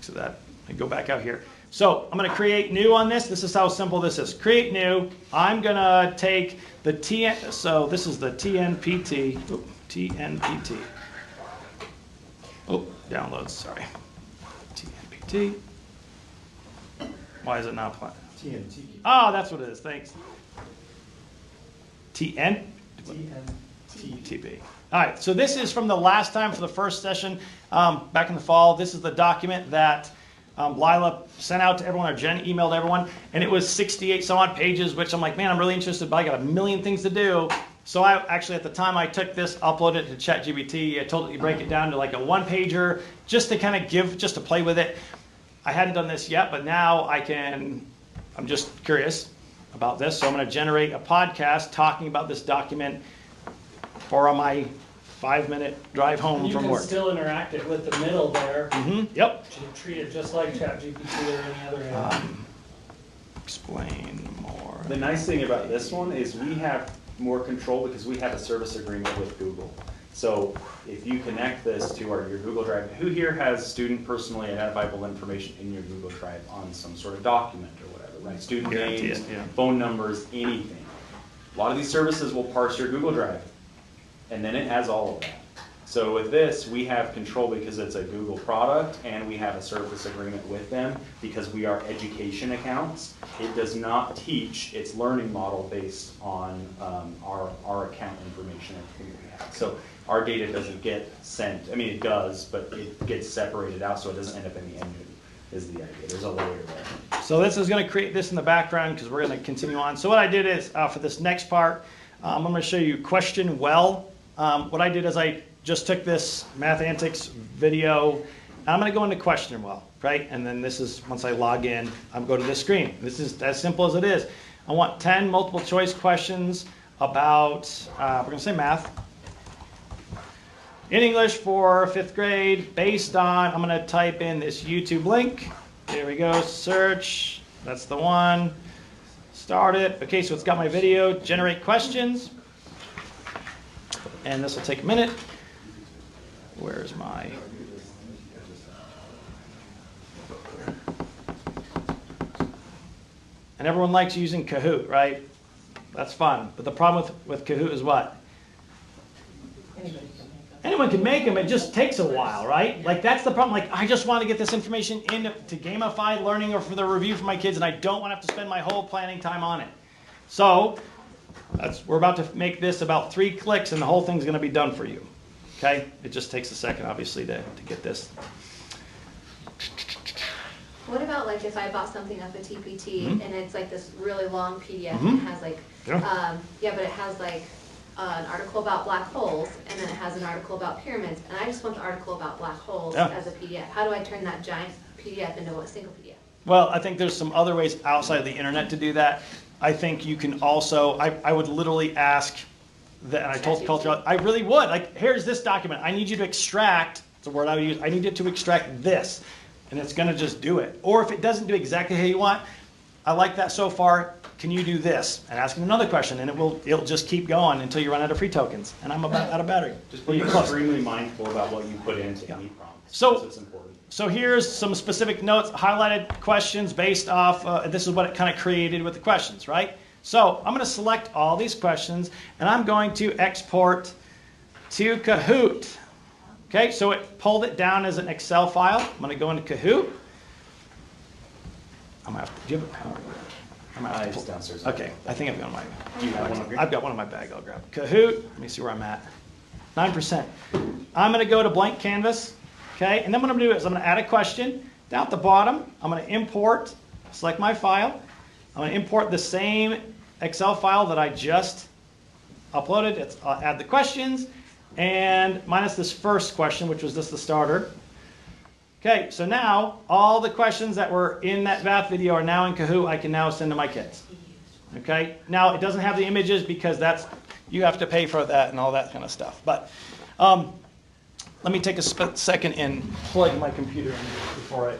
so that I go back out here. So I'm going to create new on this. This is how simple this is. Create new. I'm going to take the TN, so this is the TNPT. Oop, TNPT. Oh, downloads, sorry. TNPT. Why is it not playing? TNT. Oh, that's what it is. Thanks. TN? TB. All right, so this is from the last time for the first session back in the fall. This is the document that Lila sent out to everyone, or Jen emailed everyone, and it was 68 some odd pages, which I'm like, man, I'm really interested, but I got a million things to do. So I actually, at the time I took this, uploaded it to ChatGPT. I told it to break it down to like a one-pager, just to kind of give, just to play with it. I hadn't done this yet, but now I'm just curious about this. So I'm going to generate a podcast talking about this document for my 5-minute drive home You from can work. still interact it with the middle there. Yep. Treat it just like ChatGPT or any other AI. Explain more. The nice thing about this one is we have more control because we have a service agreement with Google. So if you connect this to your Google Drive, who here has student personally identifiable information in your Google Drive on some sort of document or whatever, right? Student Guarantee names, it, yeah. phone numbers, anything. A lot of these services will parse your Google Drive, and then it has all of that. So with this, we have control because it's a Google product and we have a service agreement with them because we are education accounts. It does not teach its learning model based on our account information and everything that we have. So our data doesn't get sent, I mean it does, but it gets separated out so it doesn't end up in the engine is the idea. There's a layer there. So this is going to create this in the background because we're going to continue on. So what I did is, for this next part, I'm going to show you question well. What I did is I just took this Math Antics video, and I'm going to go into question well, right? And then this is, once I log in, I'm going to this screen. This is as simple as it is. I want 10 multiple choice questions about, we're going to say math, in English for 5th grade, based on, I'm going to type in this YouTube link. Here we go, search, that's the one. Start it. Okay, so it's got my video, generate questions. And this will take a minute. Where's my... And everyone likes using Kahoot, right? That's fun. But the problem with Kahoot is what? Anyone can make them. It just takes a while, right? Like, that's the problem. Like, I just want to get this information into gamified learning or for the review for my kids, and I don't want to have to spend my whole planning time on it. So we're about to make this about 3 clicks, and the whole thing's going to be done for you. Okay? It just takes a second, obviously, to get this. What about like if I bought something off a TPT and it's like this really long PDF and it has like, Yeah. but it has like an article about black holes and then it has an article about pyramids and I just want the article about black holes as a PDF. How do I turn that giant PDF into a single PDF? Well, I think there's some other ways outside of the internet to do that. I think you can also, I would literally ask, and I told Colter, I really would, like, here's this document. I need you to extract, it's a word I would use, I need you to extract this. And it's going to just do it. Or if it doesn't do exactly how you want, I like that so far, can you do this? And ask them another question, and it'll just keep going until you run out of free tokens. And I'm about out of battery. Just be extremely mindful about what you put into any prompt. So it's important. So here's some specific notes, highlighted questions based off, this is what it kind of created with the questions, right? So I'm going to select all these questions, and I'm going to export to Kahoot. Okay, so it pulled it down as an Excel file. I'm going to go into Kahoot. I'm going to have to, do you have a power? I'm going to have to It's pull, downstairs. okay, I think I've got my, Do you have one up here? I've got one in my bag, I'll grab it. Kahoot, let me see where I'm at. 9%. I'm going to go to blank canvas, okay, and then what I'm going to do is I'm going to add a question. Down at the bottom, I'm going to import, select my file. I'm going to import the same Excel file that I just uploaded. I'll add the questions. And minus this first question, which was just the starter. Okay, so now all the questions that were in that math video are now in Kahoot. I can now send to my kids. Okay, now it doesn't have the images because you have to pay for that and all that kind of stuff. But let me take a second and plug my computer in before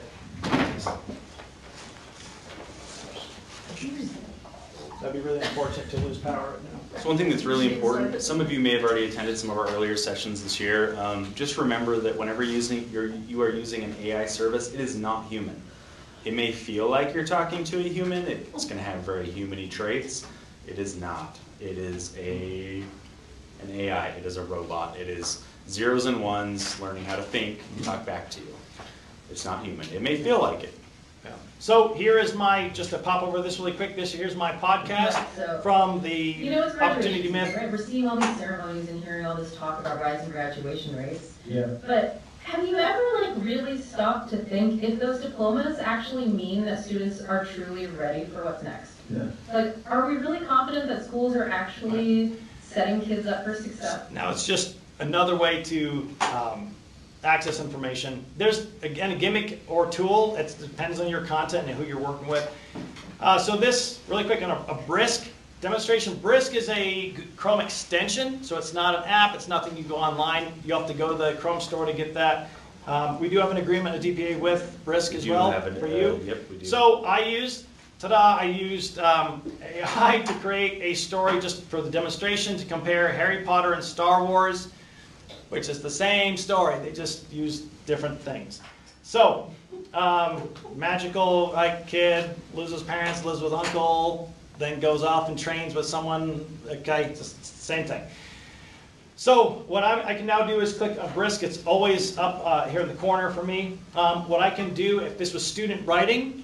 that'd be really unfortunate to lose power right now. So one thing that's really important, some of you may have already attended some of our earlier sessions this year. Just remember that whenever you are using an AI service, it is not human. It may feel like you're talking to a human. It's going to have very human-y traits. It is not. It is an AI. It is a robot. It is zeros and ones learning how to think and talk back to you. It's not human. It may feel like it. So here is my, just to pop over this really quick, here's my podcast So, from the you know, it's Opportunity graduation, Myth. right? We're seeing all these ceremonies and hearing all this talk about rising graduation rates. Yeah. But have you ever really stopped to think if those diplomas actually mean that students are truly ready for what's next? Yeah. Like, are we really confident that schools are actually setting kids up for success? Now it's just another way to access information. There's, again, a gimmick or tool. It depends on your content and who you're working with. So this, really quick, on a Brisk demonstration. Brisk is a Chrome extension, so it's not an app. It's nothing you go online. You have to go to the Chrome store to get that. We do have an agreement, a DPA with Brisk as well for you. Yep, we do. So I used AI to create a story just for the demonstration to compare Harry Potter and Star Wars, which is the same story. They just use different things. So, magical kid loses parents, lives with uncle, then goes off and trains with someone. Okay, just same thing. So what I can now do is click on Brisk. It's always up here in the corner for me. What I can do, if this was student writing,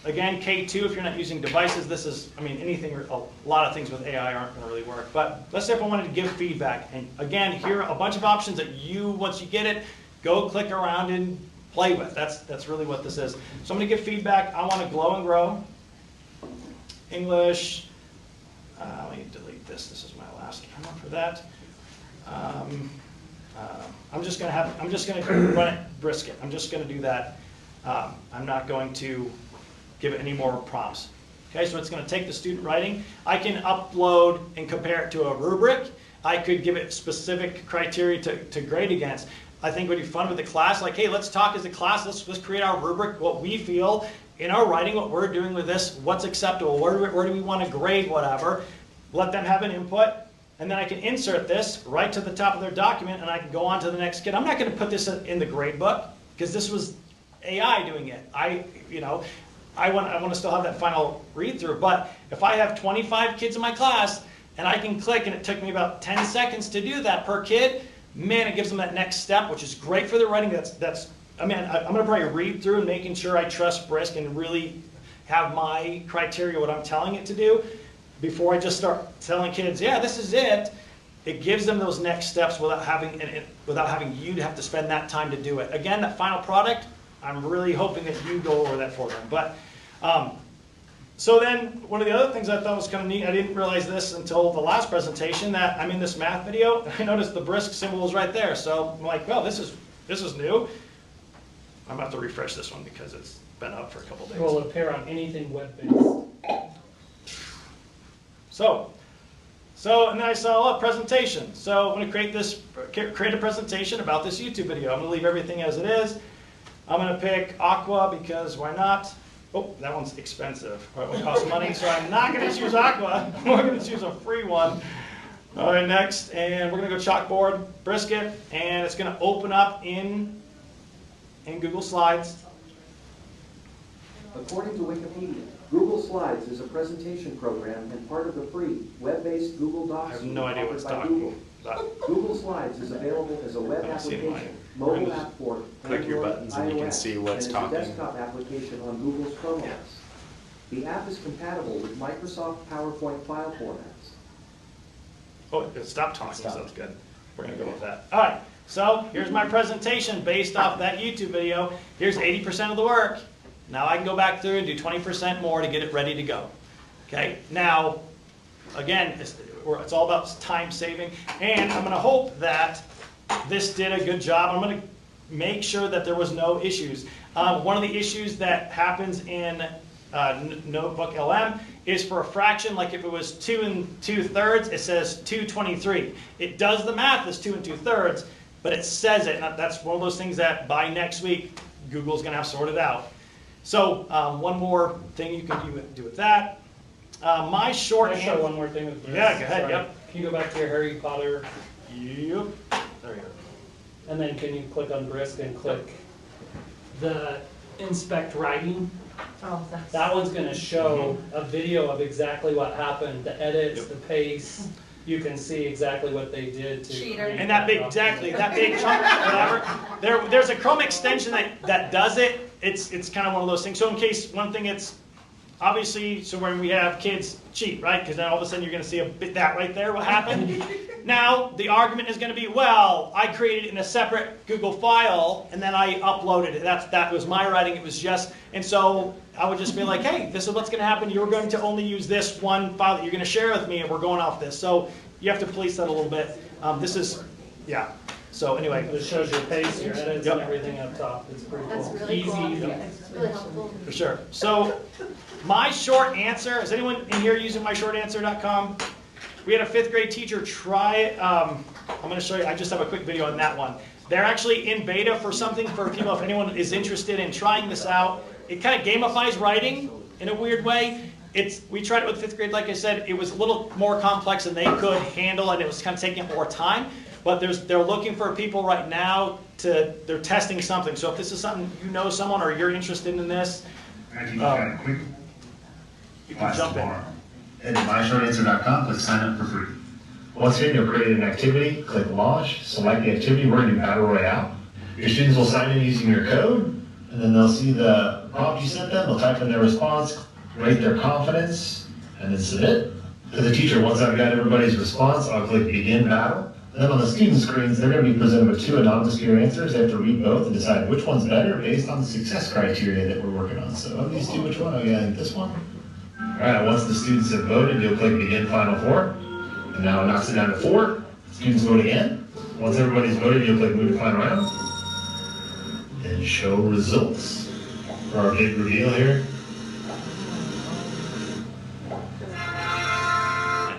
again, K2, if you're not using devices, this is, I mean, anything, a lot of things with AI aren't going to really work. But let's say if I wanted to give feedback. And again, here are a bunch of options that you, once you get it, go click around and play with. That's really what this is. So I'm going to give feedback. I want to glow and grow. English. Let me delete this. This is my last one for that. I'm just going to run it brisket. I'm just going to do that. I'm not going to give it any more prompts. Okay, so it's going to take the student writing. I can upload and compare it to a rubric. I could give it specific criteria to grade against. I think it would be fun with the class, like, hey, let's talk as a class, let's create our rubric, what we feel in our writing, what we're doing with this, what's acceptable, where do we want to grade whatever. Let them have an input, and then I can insert this right to the top of their document, and I can go on to the next kid. I'm not going to put this in the grade book, because this was AI doing it. I want to still have that final read through, but if I have 25 kids in my class and I can click and it took me about 10 seconds to do that per kid, man, it gives them that next step, which is great for their writing. I'm going to probably read through and making sure I trust Brisk and really have my criteria, what I'm telling it to do, before I just start telling kids, yeah, this is it. It gives them those next steps without having you to have to spend that time to do it. Again, that final product, I'm really hoping that you go over that for them. But so then one of the other things I thought was kind of neat, I didn't realize this until the last presentation, that I'm in this math video. I noticed the Brisk symbol is right there. So I'm like, well, this is new. I'm about to refresh this one because it's been up for a couple days. Will appear on anything web-based. So and then I saw a presentation. So I'm going to create a presentation about this YouTube video. I'm going to leave everything as it is. I'm going to pick Aqua because why not? Oh, that one's expensive. It would cost money, so I'm not going to choose Aqua. We're going to choose a free one. All right, next, and we're going to go chalkboard, Brisket, and it's going to open up in Google Slides. According to Wikipedia, Google Slides is a presentation program and part of the free, web-based Google Docs. I have no idea what it's offered by talking Google. about. Google Slides is available as a web application, mobile app for click your Android, buttons and you can iOS, see what's and talking. as a desktop application on Google's Chrome OS. The app is compatible with Microsoft PowerPoint file formats. Oh, it stopped talking, so that's good. We're going to go with that. All right, so here's my presentation based off that YouTube video. Here's 80% of the work. Now I can go back through and do 20% more to get it ready to go. Okay, now, again, it's all about time saving, and I'm going to hope that this did a good job. I'm going to make sure that there was no issues. One of the issues that happens in Notebook LM is for a fraction, like if it was 2 2/3, it says 2/23. It does the math as 2 2/3, but it says it, and that's one of those things that by next week, Google's going to have sorted out. So one more thing you can do with that. My shorthand. Can I show one more thing with Brisk? Yeah, go ahead. Sorry. Yep. Can you go back to your Harry Potter? Yep. There you go. And then can you click on Brisk and click the inspect writing? Oh, that's. That one's gonna show a video of exactly what happened, the edits, the pace. You can see exactly what they did to. Cheater. create And that big, document. exactly, that big chunk, whatever. There's a Chrome extension that does it. It's kind of one of those things. So in case, one thing it's, obviously, so when we have kids cheat, right? Because then all of a sudden you're going to see a bit that right there, what happened. Now, the argument is going to be, well, I created it in a separate Google file, and then I uploaded it. That was my writing, it was just, and so I would just be like, hey, this is what's going to happen. You're going to only use this one file that you're going to share with me, and we're going off this. So you have to police that a little bit. This is, yeah. So anyway. It shows your pace, your edits, Yep. and everything up top. It's pretty cool. That's really Easy. cool. It's really helpful. For sure. So my short answer, is anyone in here using myshortanswer.com? We had a 5th grade teacher try it. I'm going to show you, I just have a quick video on that one. They're actually in beta for something for people, if anyone is interested in trying this out. It kind of gamifies writing in a weird way. We tried it with 5th grade, like I said, it was a little more complex than they could handle, and it was kind of taking more time. But they're looking for people right now they're testing something. So if this is something, you know someone or you're interested in this, I can kind of quick you can class jump in. tomorrow. At myshortanswer.com, click sign up for free. Once again, you'll create an activity, click launch, select the activity, we're gonna do Battle Royale. Your students will sign in using your code, and then they'll see the prompt you sent them, they'll type in their response, rate their confidence, and then submit. To the teacher, once I've got everybody's response, I'll click begin battle. And then on the student screens, they're gonna be presented with 2 anonymous peer answers. They have to read both and decide which one's better based on the success criteria that we're working on. So of these 2, which one? Oh yeah, I think this one. All right, once the students have voted, you'll click begin final 4. And now it knocks it down to 4. Students vote again. Once everybody's voted, you'll click move to final round. And show results for our big reveal here.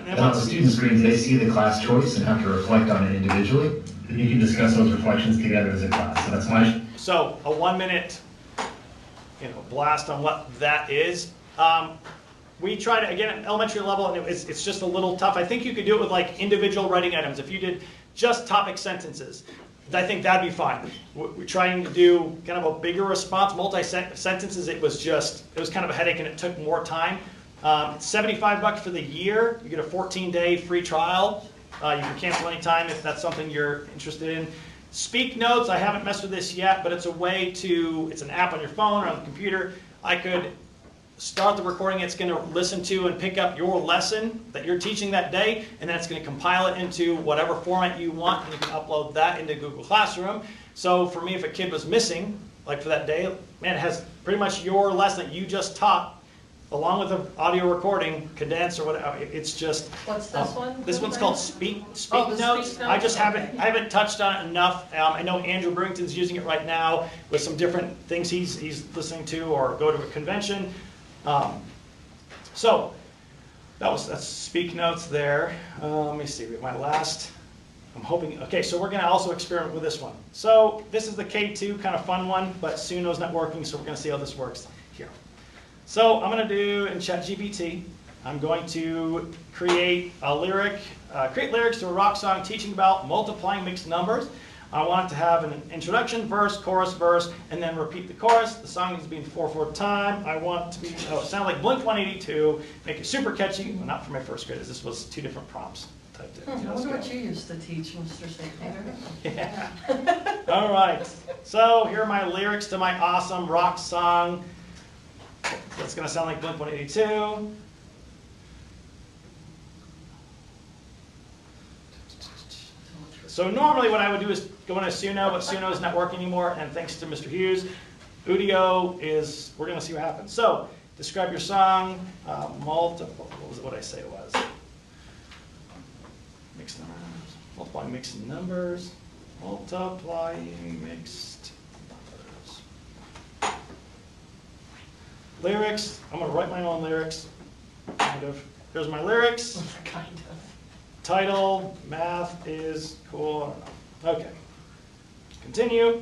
And on the student screens, they see the class choice and have to reflect on it individually. And you can discuss those reflections together as a class. So that's my. So a 1-minute, blast on what that is. We tried it again at elementary level, and it's just a little tough. I think you could do it with like individual writing items. If you did just topic sentences, I think that'd be fine. We're trying to do kind of a bigger response, multi-sentences. It was kind of a headache, and it took more time. It's $75 for the year. You get a 14-day free trial. You can cancel anytime if that's something you're interested in. Speak Notes, I haven't messed with this yet, but it's a way it's an app on your phone or on the computer. I could start the recording, it's going to listen to and pick up your lesson that you're teaching that day, and then it's going to compile it into whatever format you want, and you can upload that into Google Classroom. So for me, if a kid was missing, like for that day, man, it has pretty much your lesson that you just taught, along with an audio recording, condensed or whatever. It's just. What's this one? This one's called Speak Oh, the Notes. Speak I just Notes, I haven't touched on it enough. I know Andrew Brington's using it right now with some different things he's listening to or go to a convention. So that's Speak Notes there. Let me see. My last. I'm hoping. Okay, so we're going to also experiment with this one. So this is the K2 kind of fun one, but Suno's not working, so we're going to see how this works here. So I'm going to do in ChatGPT, I'm going to create lyrics to a rock song teaching about multiplying mixed numbers. I want it to have an introduction, verse, verse, and then repeat the chorus. The song needs to be in 4/4 time. I want to sound like Blink-182, make it super catchy. Well, not for my first graders. This was 2 different prompts. Typed in. I wonder what you used to teach, Mr. St. Yeah. All right. So here are my lyrics to my awesome rock song. That's going to sound like Blink-182. So normally what I would do is go into Suno, but Suno is not working anymore, and thanks to Mr. Hughes, Udio we're going to see what happens. So describe your song, multiple, what did I say it was? Mixed numbers, multiplying mixed numbers, multiplying mixed numbers. Lyrics, I'm going to write my own lyrics, kind of. Here's my lyrics. Kind of. Title, math is cool. I don't know. Okay. Continue.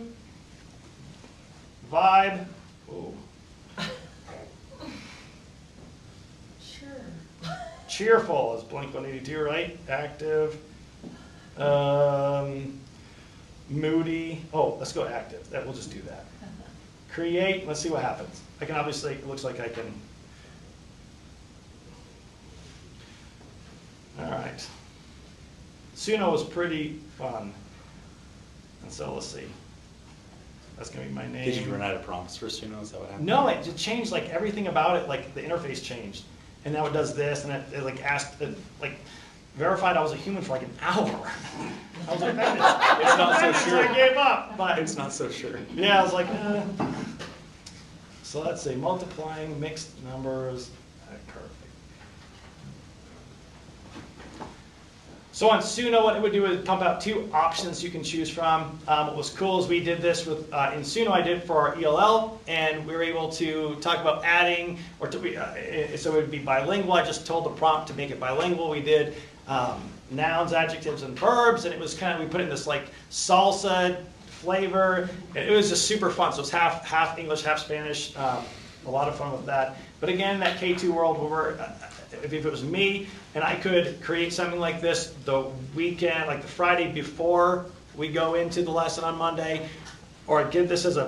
Vibe. Ooh. Sure. Cheerful is Blink-182, right? Active. Moody. Oh, let's go active. We'll just do that. create, let's see what happens. I can obviously, it looks like I can. All right. Suno was pretty fun. And so let's see. That's gonna be my name. Did you run out of prompts for Suno? Is that what happened? No, it just changed, like everything about it, like the interface changed. And now it does this, and it like asked, like verified I was a human for like an hour. I was offended. It's not so sure. I gave up, but. It's not so sure. Yeah, I was like, So let's say multiplying mixed numbers. Perfect. So on Suno, what it would do is pump out two options you can choose from. What was cool is we did this with, in Suno, I did it for our ELL, and we were able to talk about adding, or so it would be bilingual. I just told the prompt to make it bilingual. We did nouns, adjectives, and verbs, and it was kind of, we put in this like salsa flavor. It was just super fun. So it was half English, half Spanish. A lot of fun with that. But again, that K2 world where we're, if it was me and I could create something like this the weekend, like the Friday before we go into the lesson on Monday, or give this as a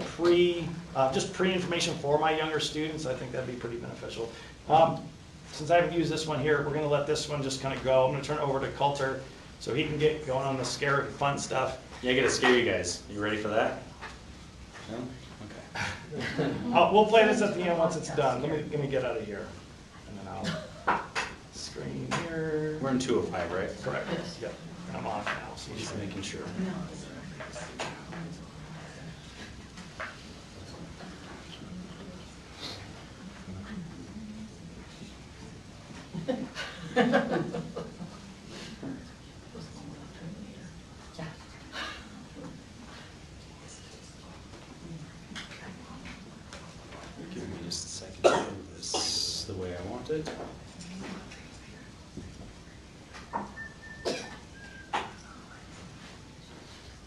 just pre-information for my younger students, I think that'd be pretty beneficial. Since I haven't used this one here, we're going to let this one just kind of go. I'm going to turn it over to Colter so he can get going on the scary, fun stuff. Yeah, I gotta scare you guys. You ready for that? No? Okay. We'll play this at the end once it's done. Let me get out of here. And then I'll screen here. We're in 205, right? Correct. Yep. And I'm off now, so Just making sure. Give me just a second to do this the way I want it.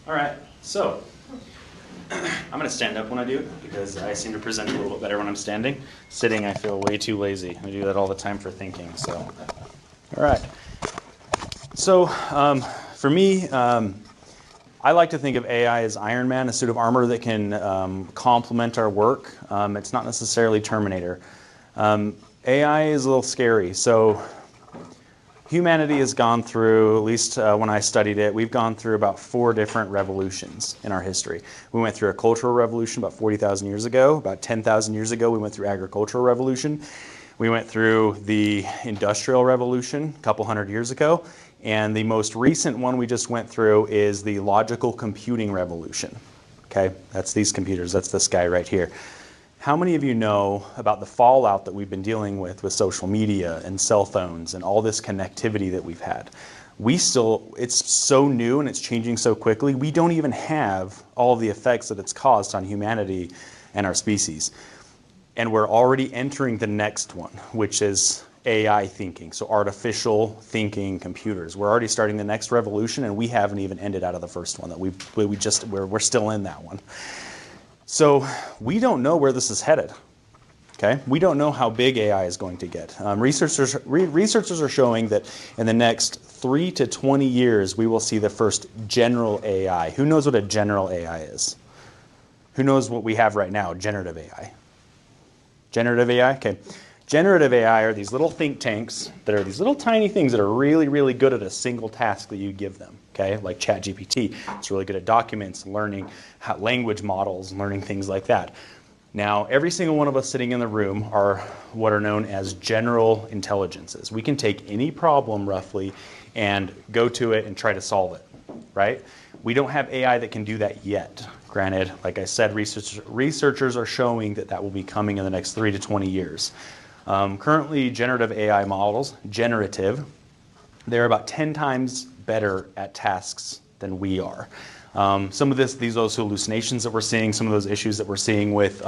All right, so I'm going to stand up when I do it because I seem to present a little bit better when I'm standing. Sitting, I feel way too lazy. I do that all the time for thinking. So, all right. So for me, I like to think of AI as Iron Man, a suit of armor that can complement our work. It's not necessarily Terminator. AI is a little scary. So humanity has gone through, at least when I studied it, we've gone through about 4 different revolutions in our history. We went through a cultural revolution about 40,000 years ago. About 10,000 years ago, we went through agricultural revolution. We went through the industrial revolution a couple hundred years ago. And the most recent one we just went through is the logical computing revolution. Okay, that's these computers, that's this guy right here. How many of you know about the fallout that we've been dealing with social media and cell phones and all this connectivity that we've had? It's so new and it's changing so quickly, we don't even have all of the effects that it's caused on humanity and our species. And we're already entering the next one, which is AI thinking, so artificial thinking computers. We're already starting the next revolution, and we haven't even ended out of the first one. That we're still in that one. So we don't know where this is headed. Okay, we don't know how big AI is going to get. Researchers are showing that in the next 3 to 20 years, we will see the first general AI. Who knows what a general AI is? Who knows what we have right now? Generative AI. Generative AI. Okay. Generative AI are these little think tanks that are these little tiny things that are really, really good at a single task that you give them, okay? Like ChatGPT. It's really good at documents, learning language models, learning things like that. Now, every single one of us sitting in the room are what are known as general intelligences. We can take any problem, roughly, and go to it and try to solve it, right? We don't have AI that can do that yet. Granted, like I said, researchers are showing that that will be coming in the next 3 to 20 years. Currently, generative AI models, they're about 10 times better at tasks than we are. Some of those hallucinations that we're seeing, some of those issues that we're seeing with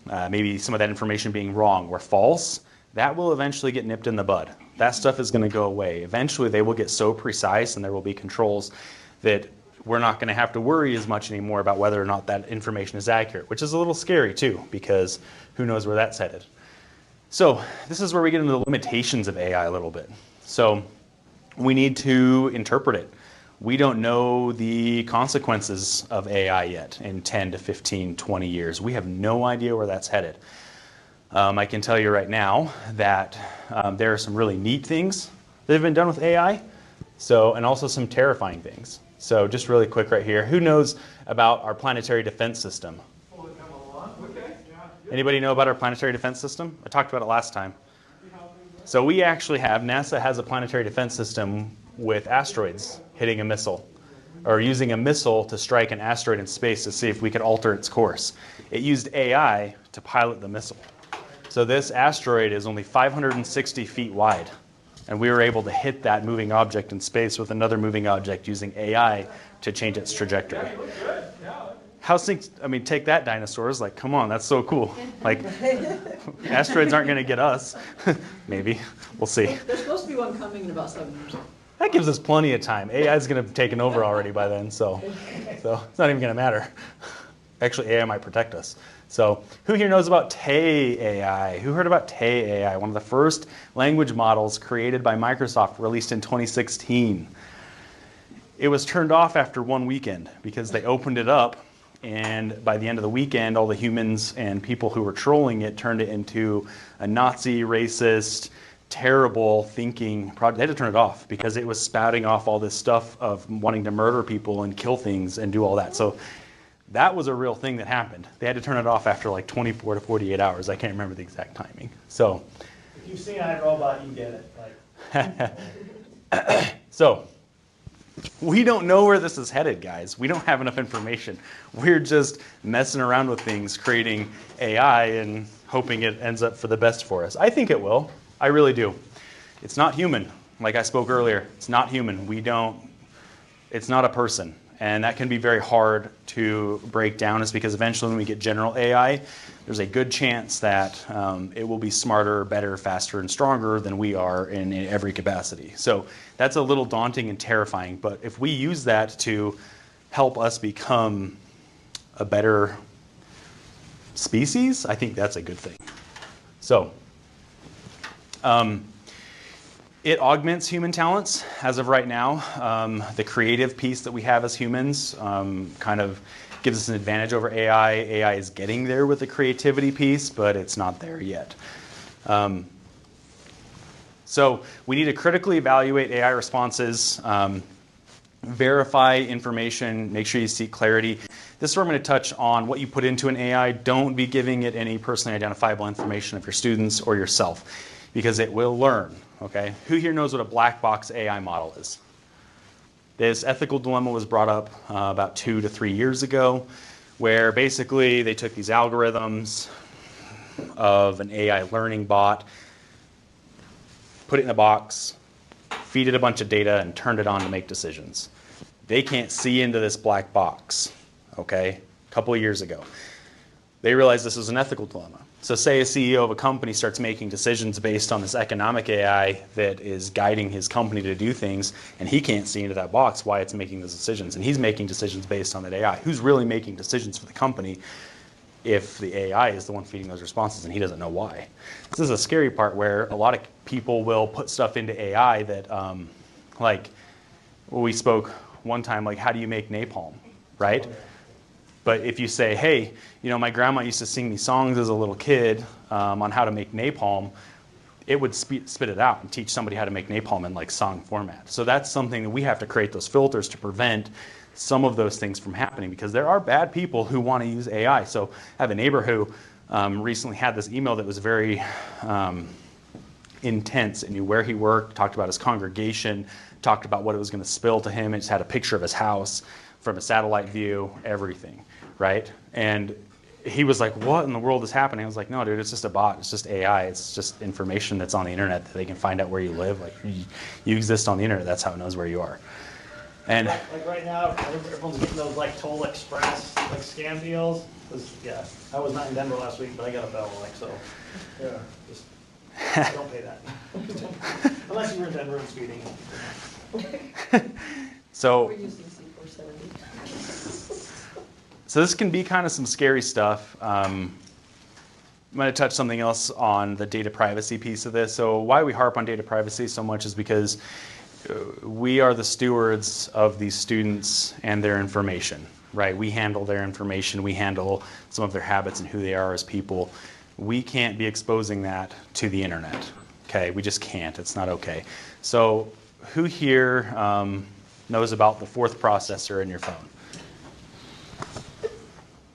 maybe some of that information being wrong or false, that will eventually get nipped in the bud. That stuff is going to go away. Eventually, they will get so precise and there will be controls that we're not going to have to worry as much anymore about whether or not that information is accurate, which is a little scary too, because who knows where that's headed. So this is where we get into the limitations of AI a little bit. So we need to interpret it. We don't know the consequences of AI yet in 10 to 15, 20 years. We have no idea where that's headed. I can tell you right now that there are some really neat things that have been done with AI, and also some terrifying things. So just really quick right here, who knows about our planetary defense system? Anybody know about our planetary defense system? I talked about it last time. So we actually have, NASA has a planetary defense system with asteroids hitting a missile, or using a missile to strike an asteroid in space to see if we could alter its course. It used AI to pilot the missile. So this asteroid is only 560 feet wide, and we were able to hit that moving object in space with another moving object using AI to change its trajectory. How's things, I mean, take that, dinosaurs. Like, come on, that's so cool. Like, asteroids aren't going to get us. Maybe. We'll see. There's supposed to be one coming in about 7 years. That gives us plenty of time. AI is going to have taken over already by then, so it's not even going to matter. Actually, AI might protect us. So who here knows about Tay AI? Who heard about Tay AI? One of the first language models created by Microsoft, released in 2016. It was turned off after one weekend because they opened it up, and by the end of the weekend, all the humans and people who were trolling it turned it into a Nazi, racist, terrible thinking project. They had to turn it off because it was spouting off all this stuff of wanting to murder people and kill things and do all that. So that was a real thing that happened. They had to turn it off after like 24 to 48 hours. I can't remember the exact timing. So If you've seen iRobot, you get it. So we don't know where this is headed, guys. We don't have enough information. We're just messing around with things, creating AI and hoping it ends up for the best for us. I think it will. I really do. It's not human. Like I spoke earlier, it's not human. It's not a person. And that can be very hard to break down, is because eventually when we get general AI, there's a good chance that it will be smarter, better, faster, and stronger than we are in every capacity. So that's a little daunting and terrifying. But if we use that to help us become a better species, I think that's a good thing. So it augments human talents as of right now. The creative piece that we have as humans kind of gives us an advantage over AI. AI is getting there with the creativity piece, but it's not there yet. So we need to critically evaluate AI responses, verify information, make sure you seek clarity. This is where I'm going to touch on what you put into an AI. Don't be giving it any personally identifiable information of your students or yourself, because it will learn. Okay? Who here knows what a black box AI model is? This ethical dilemma was brought up about 2 to 3 years ago, where basically they took these algorithms of an AI learning bot, put it in a box, feed it a bunch of data, and turned it on to make decisions. They can't see into this black box, okay? A couple of years ago. They realized this was an ethical dilemma. So say a CEO of a company starts making decisions based on this economic AI that is guiding his company to do things, and he can't see into that box why it's making those decisions. And he's making decisions based on that AI. Who's really making decisions for the company if the AI is the one feeding those responses and he doesn't know why? This is a scary part where a lot of people will put stuff into AI that, like, we spoke one time, like, how do you make napalm, right? But if you say, hey, you know, my grandma used to sing me songs as a little kid on how to make napalm, it would spit it out and teach somebody how to make napalm in like song format. So that's something that we have to create those filters to prevent some of those things from happening, because there are bad people who want to use AI. So I have a neighbor who recently had this email that was very intense. It knew where he worked, talked about his congregation, talked about what it was going to spill to him. It just had a picture of his house from a satellite view, everything, right? And he was like, what in the world is happening? I was like, no, dude, it's just a bot. It's just AI. It's just information that's on the internet that they can find out where you live. Like, you exist on the internet. That's how it knows where you are. And like right now, everyone's getting those like Toll Express like scam deals. Yeah, I was not in Denver last week, but I got a bill, like, so yeah, just don't pay that unless you were in Denver and speeding. So We're using C470. So this can be kind of some scary stuff. I'm going to touch something else on the data privacy piece of this. So why we harp on data privacy so much is because we are the stewards of these students and their information, right? We handle their information, we handle some of their habits and who they are as people. We can't be exposing that to the internet, okay? We just can't, it's not okay. So who here knows about the fourth processor in your phone?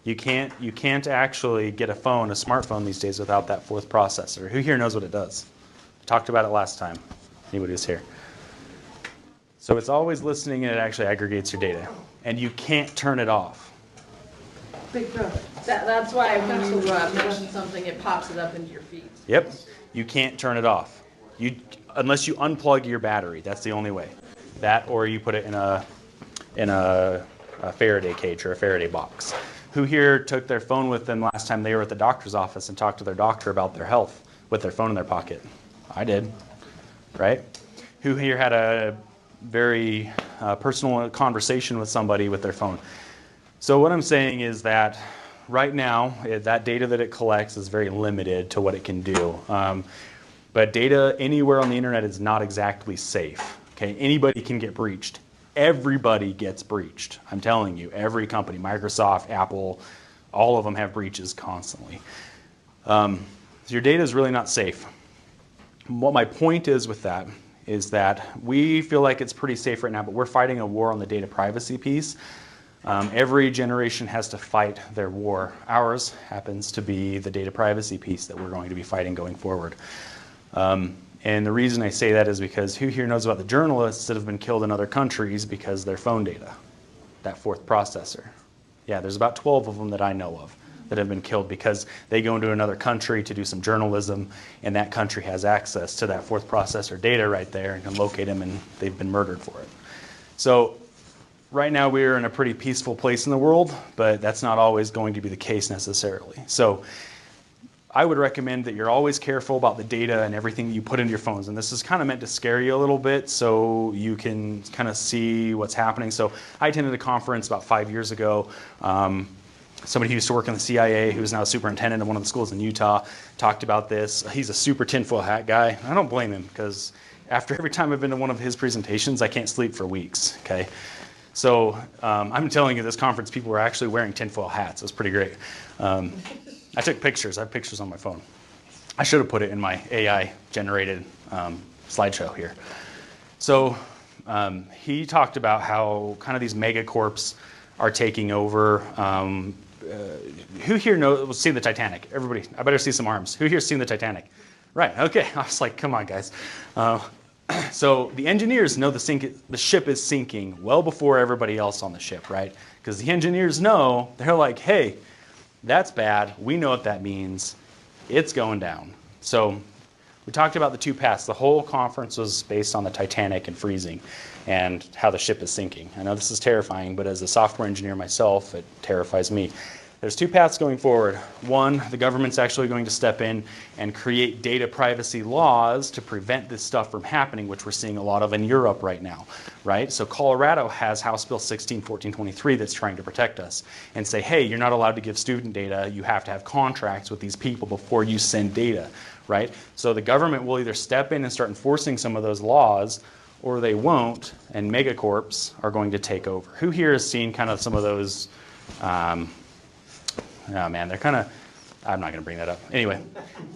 You can't actually get a phone, a smartphone these days without that fourth processor. Who here knows what it does? I talked about it last time. Anybody who's here? So it's always listening and it actually aggregates your data. And you can't turn it off. Big brother. That's why when you mention something, it pops it up into your feed. Yep. You can't turn it off. Unless you unplug your battery. That's the only way. That or you put it in a Faraday cage or a Faraday box. Who here took their phone with them last time they were at the doctor's office and talked to their doctor about their health with their phone in their pocket? I did, right? Who here had a very personal conversation with somebody with their phone? So what I'm saying is that right now, that data that it collects is very limited to what it can do. But data anywhere on the internet is not exactly safe. Okay, anybody can get breached. Everybody gets breached. I'm telling you, every company, Microsoft, Apple, all of them have breaches constantly. So your data is really not safe. What my point is with that is that we feel like it's pretty safe right now, but we're fighting a war on the data privacy piece. Every generation has to fight their war. Ours happens to be the data privacy piece that we're going to be fighting going forward. And the reason I say that is because who here knows about the journalists that have been killed in other countries because of their phone data, that fourth processor? Yeah, there's about 12 of them that I know of that have been killed because they go into another country to do some journalism, and that country has access to that fourth processor data right there and can locate them, and they've been murdered for it. So right now we're in a pretty peaceful place in the world, but that's not always going to be the case necessarily. So I would recommend that you're always careful about the data and everything that you put into your phones. And this is kind of meant to scare you a little bit so you can kind of see what's happening. So I attended a conference about 5 years ago. Somebody who used to work in the CIA, who's now a superintendent of one of the schools in Utah, talked about this. He's a super tinfoil hat guy. I don't blame him because after every time I've been to one of his presentations, I can't sleep for weeks, okay? So I'm telling you, this conference, people were actually wearing tinfoil hats. It was pretty great. I took pictures. I have pictures on my phone. I should have put it in my AI-generated slideshow here. So he talked about how kind of these megacorps are taking over. Who here knows, seen the Titanic? Everybody, I better see some arms. Who here's seen the Titanic? Right, okay. I was like, come on, guys. So the engineers know the ship is sinking well before everybody else on the ship, right? Because the engineers know, they're like, hey, that's bad. We know what that means. It's going down. So we talked about the two paths. The whole conference was based on the Titanic and freezing and how the ship is sinking. I know this is terrifying, but as a software engineer myself, it terrifies me. There's two paths going forward. One, the government's actually going to step in and create data privacy laws to prevent this stuff from happening, which we're seeing a lot of in Europe right now, right? So Colorado has House Bill 161423 that's trying to protect us and say, hey, you're not allowed to give student data. You have to have contracts with these people before you send data, right? So the government will either step in and start enforcing some of those laws, or they won't, and megacorps are going to take over. Who here has seen kind of some of those oh man, they're kind of, I'm not going to bring that up. Anyway,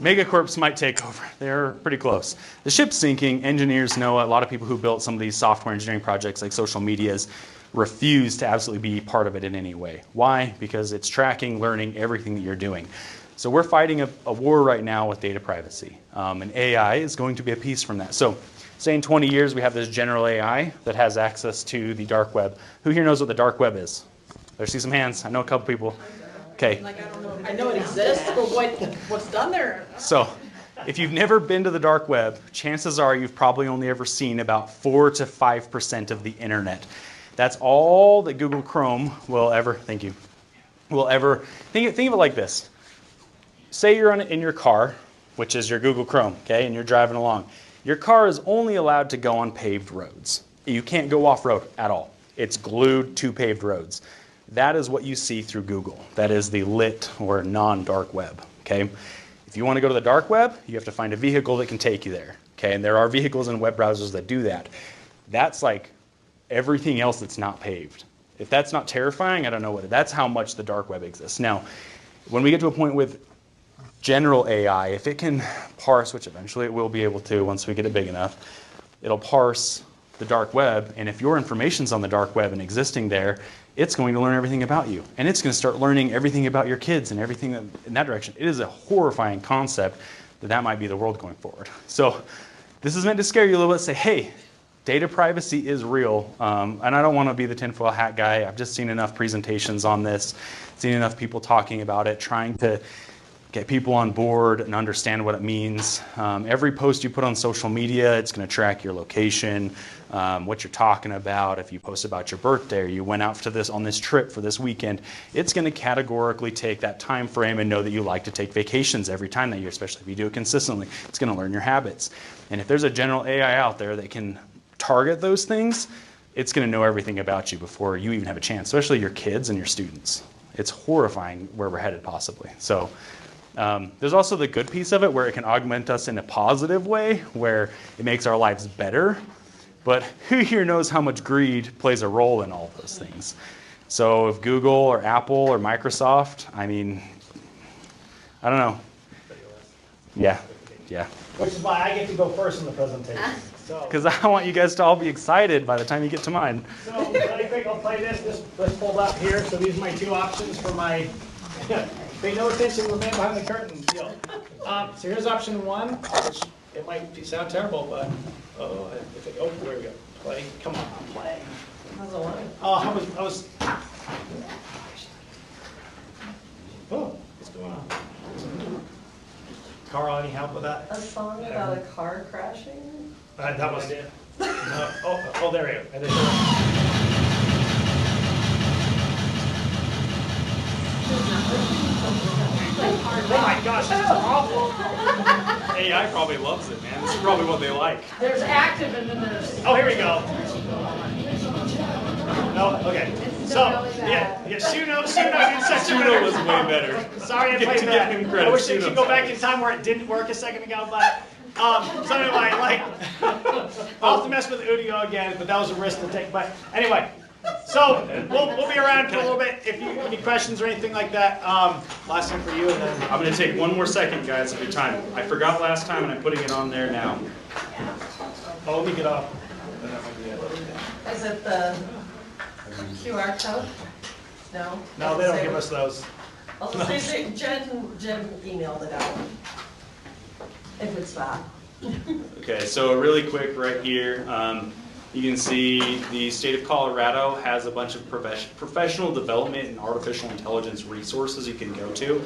megacorps might take over. They're pretty close. The ship's sinking. Engineers know, a lot of people who built some of these software engineering projects like social medias refuse to absolutely be part of it in any way. Why? Because it's tracking, learning everything that you're doing. So we're fighting a war right now with data privacy. And AI is going to be a piece from that. So say in 20 years we have this general AI that has access to the dark web. Who here knows what the dark web is? There's see some hands. I know a couple people. Okay. Like, I don't know. I know it exists, but what's done there? So if you've never been to the dark web, chances are you've probably only ever seen about 4 to 5% of the internet. That's all that Google Chrome will ever, thank you, will ever, think of it like this. Say you're in your car, which is your Google Chrome, okay, and you're driving along. Your car is only allowed to go on paved roads. You can't go off-road at all. It's glued to paved roads. That is what you see through Google. That is the lit or non-dark web, okay? If you want to go to the dark web, you have to find a vehicle that can take you there, okay? And there are vehicles and web browsers that do that. That's like everything else that's not paved. If that's not terrifying, I don't know what. That's how much the dark web exists. Now, when we get to a point with general AI, if it can parse, which eventually it will be able to once we get it big enough, it'll parse the dark web, and if your information's on the dark web and existing there, it's going to learn everything about you. And it's going to start learning everything about your kids and everything in that direction. It is a horrifying concept that might be the world going forward. So this is meant to scare you a little bit, say, hey, data privacy is real. And I don't want to be the tinfoil hat guy. I've just seen enough presentations on this, seen enough people talking about it, trying to get people on board and understand what it means. Every post you put on social media, it's going to track your location, what you're talking about. If you post about your birthday or you went out on this trip for this weekend, it's going to categorically take that time frame and know that you like to take vacations every time that year, especially if you do it consistently. It's going to learn your habits. And if there's a general AI out there that can target those things, it's going to know everything about you before you even have a chance, especially your kids and your students. It's horrifying where we're headed possibly. So there's also the good piece of it where it can augment us in a positive way, where it makes our lives better. But who here knows how much greed plays a role in all those things? So if Google or Apple or Microsoft, I mean, I don't know. Yeah. Which is why I get to go first in the presentation. Because I want you guys to all be excited by the time you get to mine. So really quick, I'll play this. Let's pull up here. So these are my two options for my pay no attention to the man behind the curtain deal. So here's option one, which it might sound terrible, but there we go. Play. Come on, I'm playing. How's it work? I was. Oh, what's going on? Carl, any help with that? A song about a car crashing? That was it. No. There we go. I didn't Oh my gosh, this is awful. AI probably loves it, man. This is probably what they like. There's active and then there's... Oh, here we go. No, okay. So, yeah, Suno did such a Suno was way better. Sorry I played that. I wish I could go back in time where it didn't work a second ago, but so anyway, I'll have to mess with Udio again, but that was a risk to take. But anyway, so we'll be around for a little bit if you have any questions or anything like that. Last time for you, and then I'm going to take one more second, guys, of your time. I forgot last time, and I'm putting it on there now. let me get off. Is it the QR code? No? No, they don't give us those. I'll just say Jen emailed it out. If it's that. Okay, so really quick right here, you can see the state of Colorado has a bunch of professional development and artificial intelligence resources you can go to.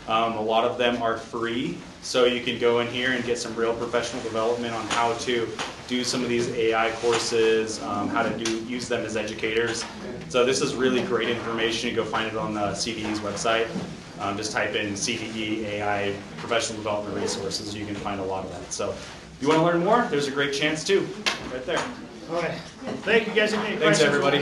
A lot of them are free, so you can go in here and get some real professional development on how to do some of these AI courses, how to use them as educators. So this is really great information. You go find it on the CDE's website. Just type in CDE AI professional development resources. You can find a lot of that. So if you want to learn more, there's a great chance too, right there. All right. Thank you guys. Any Thanks, questions? everybody.